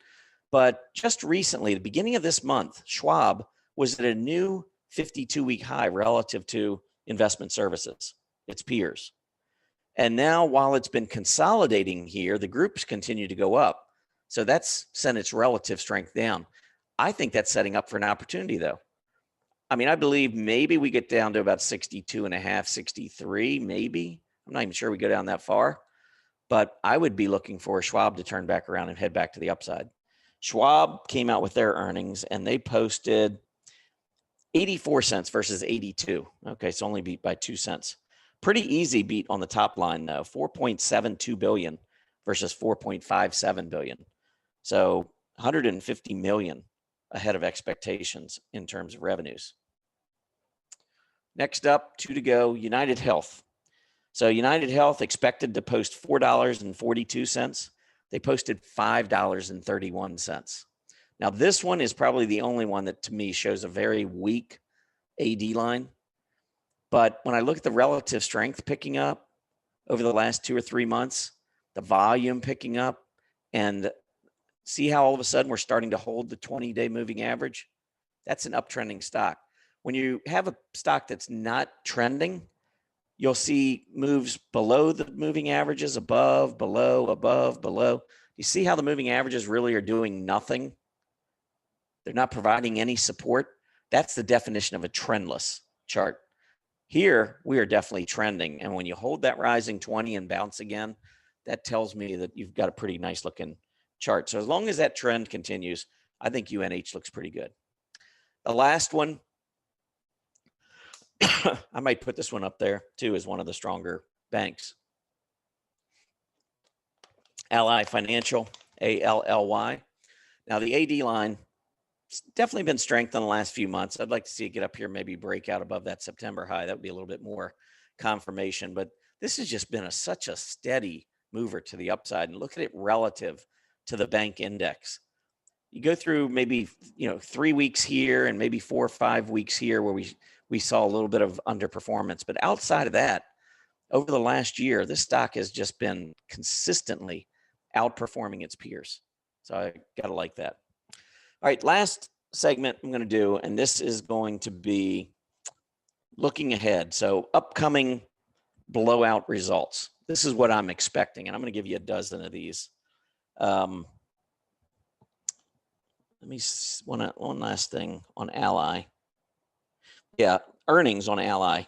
But just recently, the beginning of this month, Schwab was at a new 52-week high relative to investment services, its peers. And now, while it's been consolidating here, the groups continue to go up. So that's sent its relative strength down. I think that's setting up for an opportunity, though. I mean, I believe maybe we get down to about 62.5, 63, maybe. I'm not even sure we go down that far. But I would be looking for Schwab to turn back around and head back to the upside. Schwab came out with their earnings, and they posted 84 cents versus 82. Okay, so only beat by 2 cents. Pretty easy beat on the top line, though. $4.72 billion versus 4.57 billion. So 150 million ahead of expectations in terms of revenues. Next up, 2 to go, United Health. So United Health expected to post $4.42. They posted $5.31. Now this one is probably the only one that to me shows a very weak AD line. But when I look at the relative strength picking up over the last 2 or 3 months, the volume picking up, and see how all of a sudden we're starting to hold the 20-day moving average, that's an uptrending stock. When you have a stock that's not trending, you'll see moves below the moving averages, above, below, above, below. You see how the moving averages really are doing nothing? They're not providing any support. That's the definition of a trendless chart. Here, we are definitely trending. And when you hold that rising 20 and bounce again, that tells me that you've got a pretty nice looking chart. So as long as that trend continues, I think UNH looks pretty good. The last one, I might put this one up there too as one of the stronger banks. Ally Financial, ALLY. Now the AD line, it's definitely been strengthened the last few months. I'd like to see it get up here, maybe break out above that September high. That would be a little bit more confirmation. But this has just been such a steady mover to the upside. And look at it relative to the bank index. You go through maybe 3 weeks here and maybe 4 or 5 weeks here where we saw a little bit of underperformance. But outside of that, over the last year, this stock has just been consistently outperforming its peers. So I got to like that. All right, last segment I'm going to do, and this is going to be looking ahead. So upcoming blowout results. This is what I'm expecting, and I'm going to give you a dozen of these. Let me one last thing on Ally. Yeah, earnings on Ally.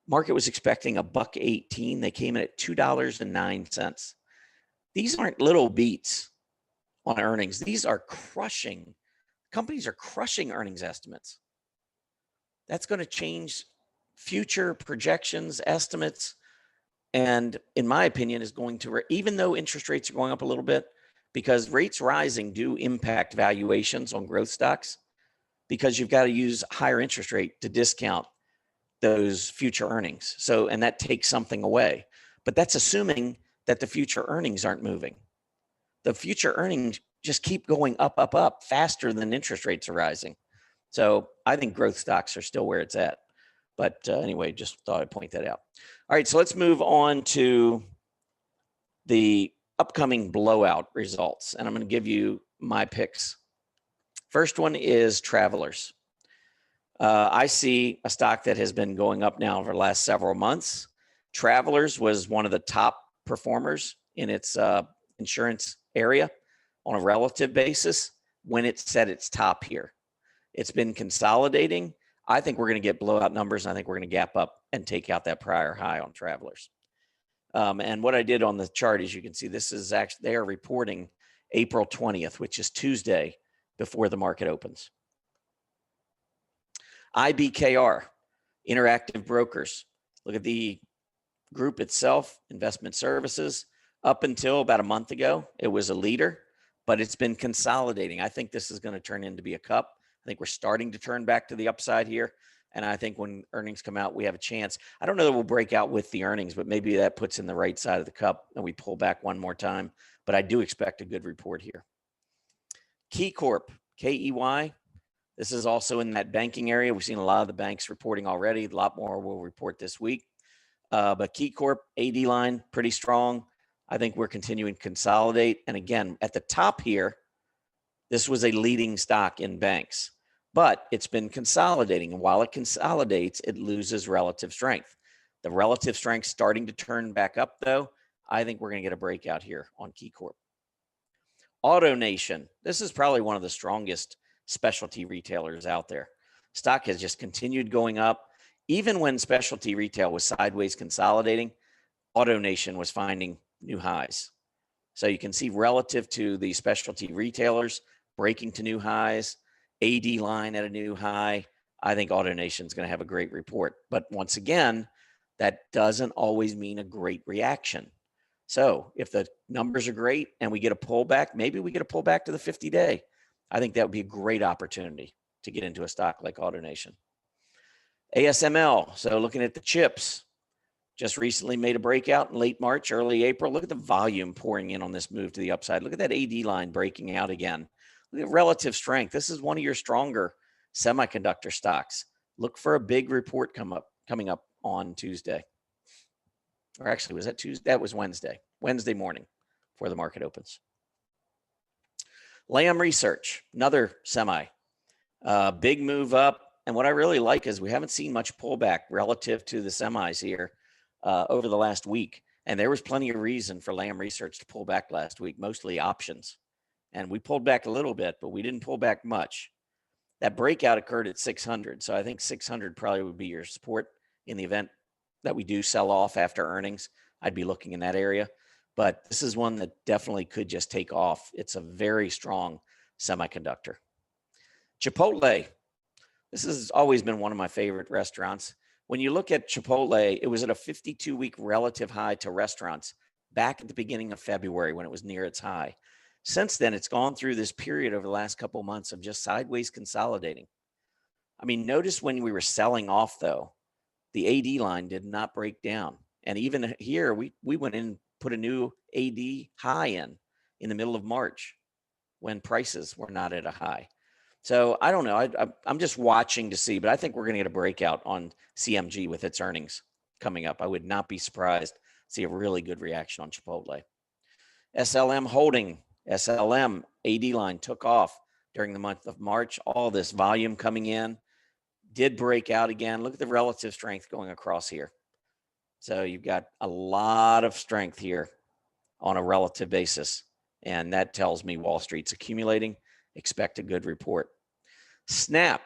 Market was expecting $1.18. They came in at $2.09. These aren't little beats on earnings. These are crushing. Companies are crushing earnings estimates. That's going to change future projections, estimates, and in my opinion is going to, even though interest rates are going up a little bit, because rates rising do impact valuations on growth stocks, because you've got to use higher interest rate to discount those future earnings. So, and that takes something away. But that's assuming that the future earnings aren't moving. The future earnings just keep going up, up, up faster than interest rates are rising. So I think growth stocks are still where it's at. But anyway, just thought I'd point that out. All right, so let's move on to the upcoming blowout results. And I'm going to give you my picks. First one is Travelers. I see a stock that has been going up now for the last several months. Travelers was one of the top performers in its insurance area on a relative basis when it set its top here. It's been consolidating. I think we're going to get blowout numbers, and I think we're going to gap up and take out that prior high on Travelers. And what I did on the chart, as you can see, this is actually, they are reporting April 20th, which is Tuesday before the market opens. IBKR, Interactive Brokers. Look at the group itself, investment services. Up until about a month ago, it was a leader, but it's been consolidating. I think this is going to turn into be a cup. I think we're starting to turn back to the upside here. And I think when earnings come out, we have a chance. I don't know that we'll break out with the earnings, but maybe that puts in the right side of the cup and we pull back one more time. But I do expect a good report here. Key Corp, KEY. This is also in that banking area. We've seen a lot of the banks reporting already. A lot more will report this week. But Key Corp, AD line, pretty strong. I think we're continuing to consolidate. And again, at the top here, this was a leading stock in banks, but it's been consolidating. And while it consolidates, it loses relative strength. The relative strength starting to turn back up, though. I think we're going to get a breakout here on Key Corp. Autonation. This is probably one of the strongest specialty retailers out there. Stock has just continued going up. Even when specialty retail was sideways consolidating, Autonation was finding new highs. So you can see relative to the specialty retailers breaking to new highs, AD line at a new high. I think Autonation is going to have a great report. But once again, that doesn't always mean a great reaction. So if the numbers are great and we get a pullback, maybe we get a pullback to the 50-day. I think that would be a great opportunity to get into a stock like Autonation. ASML, so looking at the chips, just recently made a breakout in late March, early April. Look at the volume pouring in on this move to the upside. Look at that AD line breaking out again. Look at relative strength. This is one of your stronger semiconductor stocks. Look for a big report coming up on Tuesday. Or actually, was that Tuesday? That was Wednesday morning before the market opens. Lam Research, another semi, big move up. And what I really like is we haven't seen much pullback relative to the semis here over the last week. And there was plenty of reason for Lam Research to pull back last week, mostly options. And we pulled back a little bit, but we didn't pull back much. That breakout occurred at 600. So I think 600 probably would be your support in the event that we do sell off after earnings. I'd be looking in that area. But this is one that definitely could just take off. It's a very strong semiconductor. Chipotle. This has always been one of my favorite restaurants. When you look at Chipotle, it was at a 52-week relative high to restaurants back at the beginning of February when it was near its high. Since then, it's gone through this period over the last couple of months of just sideways consolidating. I mean, notice when we were selling off, though, the AD line did not break down. And even here, we went in and put a new AD high in the middle of March when prices were not at a high. So I don't know. I'm just watching to see, but I think we're going to get a breakout on CMG with its earnings coming up. I would not be surprised to see a really good reaction on Chipotle. SLM Holding, SLM AD line took off during the month of March. All this volume coming in, did break out again. Look at the relative strength going across here. So you've got a lot of strength here on a relative basis. And that tells me Wall Street's accumulating. Expect a good report. Snap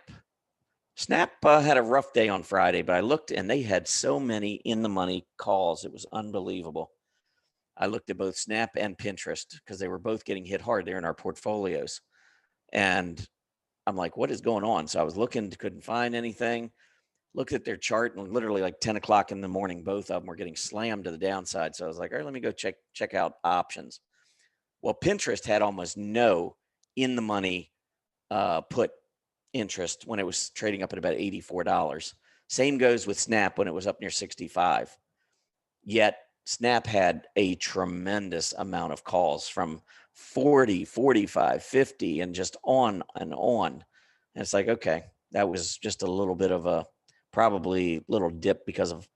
had a rough day on Friday, but I looked and they had so many in the money calls. It was unbelievable. I looked at both Snap and Pinterest because they were both getting hit hard there in our portfolios. And I'm like, what is going on? So I was looking, couldn't find anything. Looked at their chart and literally like 10 o'clock in the morning, both of them were getting slammed to the downside. So I was like, all right, let me go check out options. Well, Pinterest had almost no in the money put interest when it was trading up at about $84. Same goes with Snap when it was up near 65. Yet Snap had a tremendous amount of calls from 40, 45, 50, and just on and on. And it's like, okay, that was just a little bit of a probably little dip because of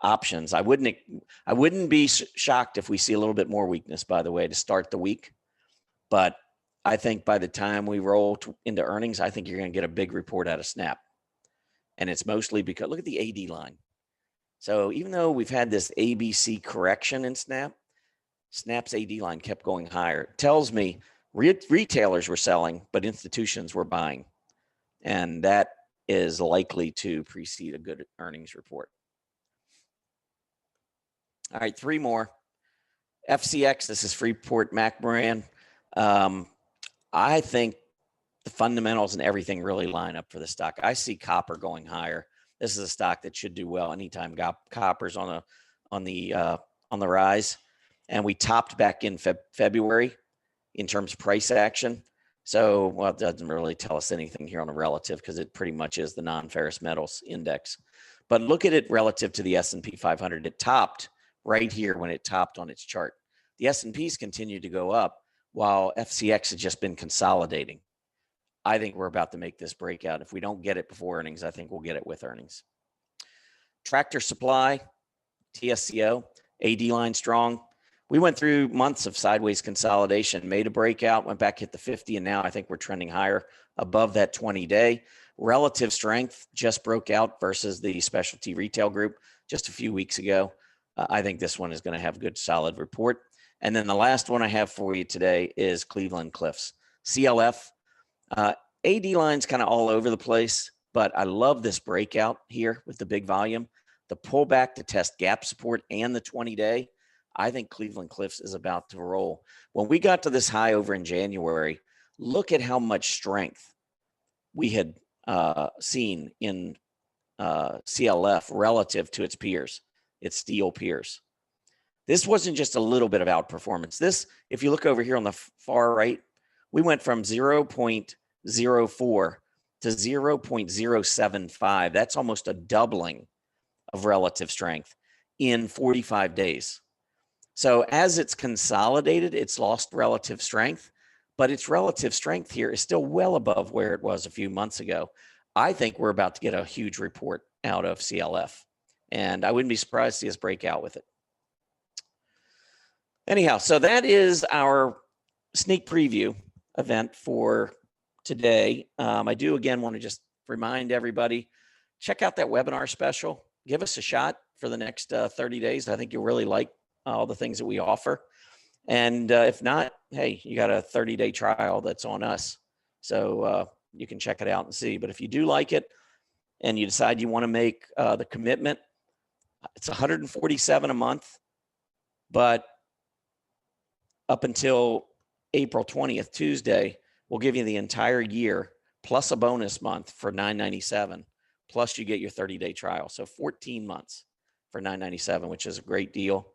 options. I wouldn't be shocked if we see a little bit more weakness, by the way, to start the week. But I think by the time we roll into earnings, I think you're going to get a big report out of Snap. And it's mostly because look at the AD line. So even though we've had this ABC correction in Snap's AD line kept going higher. It tells me retailers were selling, but institutions were buying. And that is likely to precede a good earnings report. All right, three more. FCX, this is Freeport-McMoRan. I think the fundamentals and everything really line up for the stock. I see copper going higher. This is a stock that should do well anytime copper's on the rise. And we topped back in February in terms of price action. So, well, it doesn't really tell us anything here on a relative because it pretty much is the non-ferrous metals index. But look at it relative to the S&P 500. It topped right here when it topped on its chart. The S&Ps continued to go up while FCX has just been consolidating. I think we're about to make this breakout. If we don't get it before earnings, I think we'll get it with earnings. Tractor Supply, TSCO, AD line strong. We went through months of sideways consolidation, made a breakout, went back, hit the 50, and now I think we're trending higher above that 20-day. Relative strength just broke out versus the specialty retail group just a few weeks ago. I think this one is going to have a good, solid report. And then the last one I have for you today is Cleveland-Cliffs. CLF, AD line's kind of all over the place, but I love this breakout here with the big volume. The pullback to test gap support and the 20-day. I think Cleveland-Cliffs is about to roll. When we got to this high over in January, look at how much strength we had seen in CLF relative to its peers, its steel peers. This wasn't just a little bit of outperformance. This, if you look over here on the far right, we went from 0.04 to 0.075. That's almost a doubling of relative strength in 45 days. So as it's consolidated, it's lost relative strength, but its relative strength here is still well above where it was a few months ago. I think we're about to get a huge report out of CLF, and I wouldn't be surprised to see us break out with it. Anyhow, so that is our sneak preview event for today. I do again want to just remind everybody, check out that webinar special. Give us a shot for the next 30 days. I think you'll really like all the things that we offer. And if not, hey, you got a 30-day trial that's on us. So you can check it out and see. But if you do like it and you decide you want to make the commitment, it's $147 a month. But up until April 20th, Tuesday, we'll give you the entire year plus a bonus month for $997. Plus you get your 30-day trial. So 14 months for $997, which is a great deal.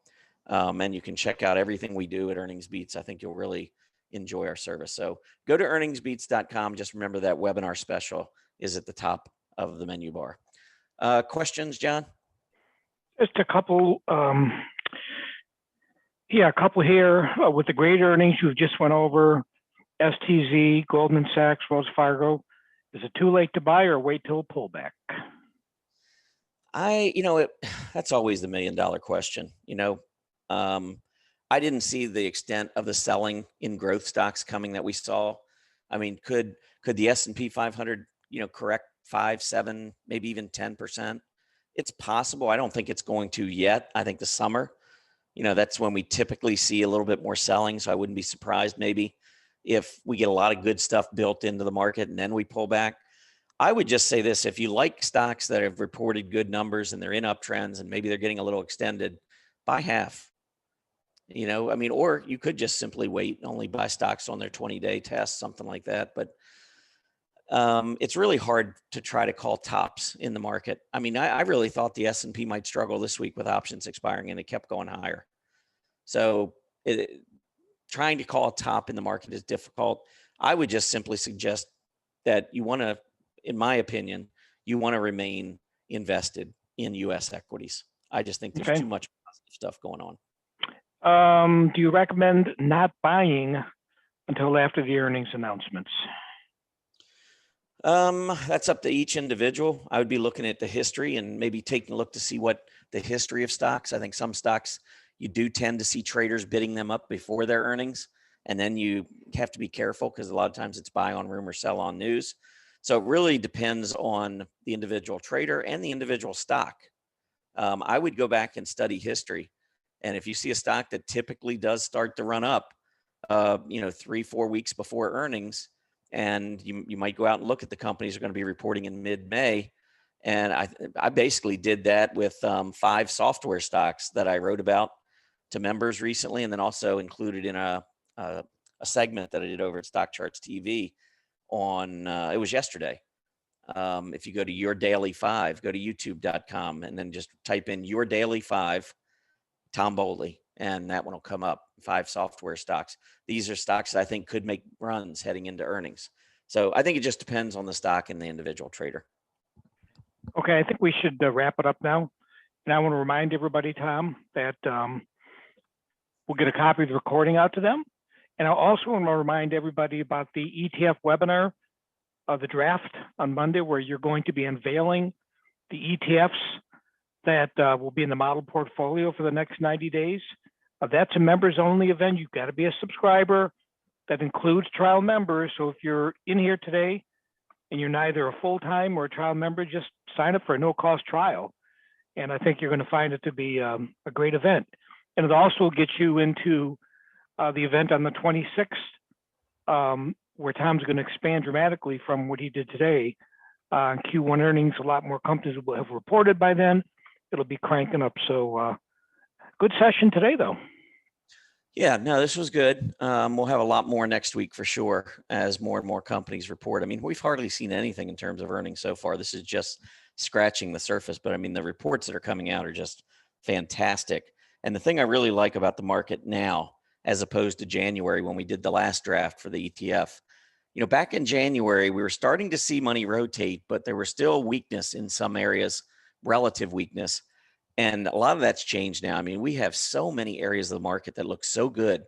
And you can check out everything we do at Earnings Beats. I think you'll really enjoy our service. So go to earningsbeats.com. Just remember that webinar special is at the top of the menu bar. Questions, John? Just a couple. A couple here with the great earnings you've just went over, STZ, Goldman Sachs, Wells Fargo. Is it too late to buy or wait till a pullback? That's always the $1 million question. I didn't see the extent of the selling in growth stocks coming that we saw. I mean, could the S&P 500, correct 5, 7, maybe even 10%? It's possible. I don't think it's going to yet. I think the summer, that's when we typically see a little bit more selling. So I wouldn't be surprised maybe if we get a lot of good stuff built into the market and then we pull back. I would just say this: if you like stocks that have reported good numbers and they're in uptrends and maybe they're getting a little extended, buy half. Or you could just simply wait and only buy stocks on their 20-day test, something like that. But it's really hard to try to call tops in the market. I really thought the S&P might struggle this week with options expiring, and it kept going higher. So trying to call a top in the market is difficult. I would just simply suggest that you want to, in my opinion, you want to remain invested in U.S. equities. I just think there's too much positive stuff going on. Do you recommend not buying until after the earnings announcements? That's up to each individual. I would be looking at the history and maybe taking a look to see what the history of stocks. I think some stocks you do tend to see traders bidding them up before their earnings. And then you have to be careful because a lot of times it's buy on rumor, sell on news. So it really depends on the individual trader and the individual stock. I would go back and study history. And if you see a stock that typically does start to run up, 3-4 weeks before earnings, and you might go out and look at the companies are going to be reporting in mid-May. And I basically did that with 5 software stocks that I wrote about to members recently, and then also included in a segment that I did over at Stock Charts TV on, it was yesterday. If you go to Your Daily 5, go to youtube.com and then just type in Your Daily 5, Tom Bowley, and that one will come up. 5 software stocks. These are stocks that I think could make runs heading into earnings. So I think it just depends on the stock and the individual trader. Okay, I think we should wrap it up now. And I want to remind everybody, Tom, that we'll get a copy of the recording out to them. And I also want to remind everybody about the ETF webinar, the draft on Monday, where you're going to be unveiling the ETFs that will be in the model portfolio for the next 90 days. That's a members only event. You've got to be a subscriber. That includes trial members. So if you're in here today and you're neither a full-time or a trial member, just sign up for a no-cost trial. And I think you're going to find it to be a great event. And it also gets you into the event on the 26th, where Tom's going to expand dramatically from what he did today. Q1 earnings, a lot more companies will have reported by then. It'll be cranking up. So good session today, though. Yeah, no, this was good. We'll have a lot more next week for sure as more and more companies report. We've hardly seen anything in terms of earnings so far. This is just scratching the surface. But the reports that are coming out are just fantastic. And the thing I really like about the market now, as opposed to January when we did the last draft for the ETF, back in January, we were starting to see money rotate, but there was still weakness in some areas, relative weakness. And a lot of that's changed now. I mean, we have so many areas of the market that look so good.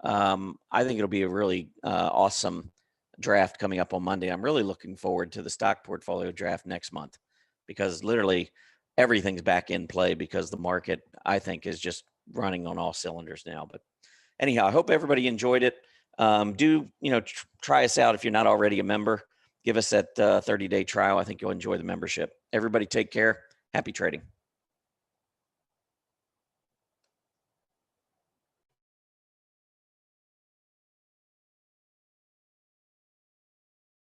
I think it'll be a really awesome draft coming up on Monday. I'm really looking forward to the stock portfolio draft next month because literally everything's back in play because the market, I think, is just running on all cylinders now. But anyhow, I hope everybody enjoyed it. Try us out if you're not already a member. Give us that 30-day trial. I think you'll enjoy the membership. Everybody take care. Happy trading.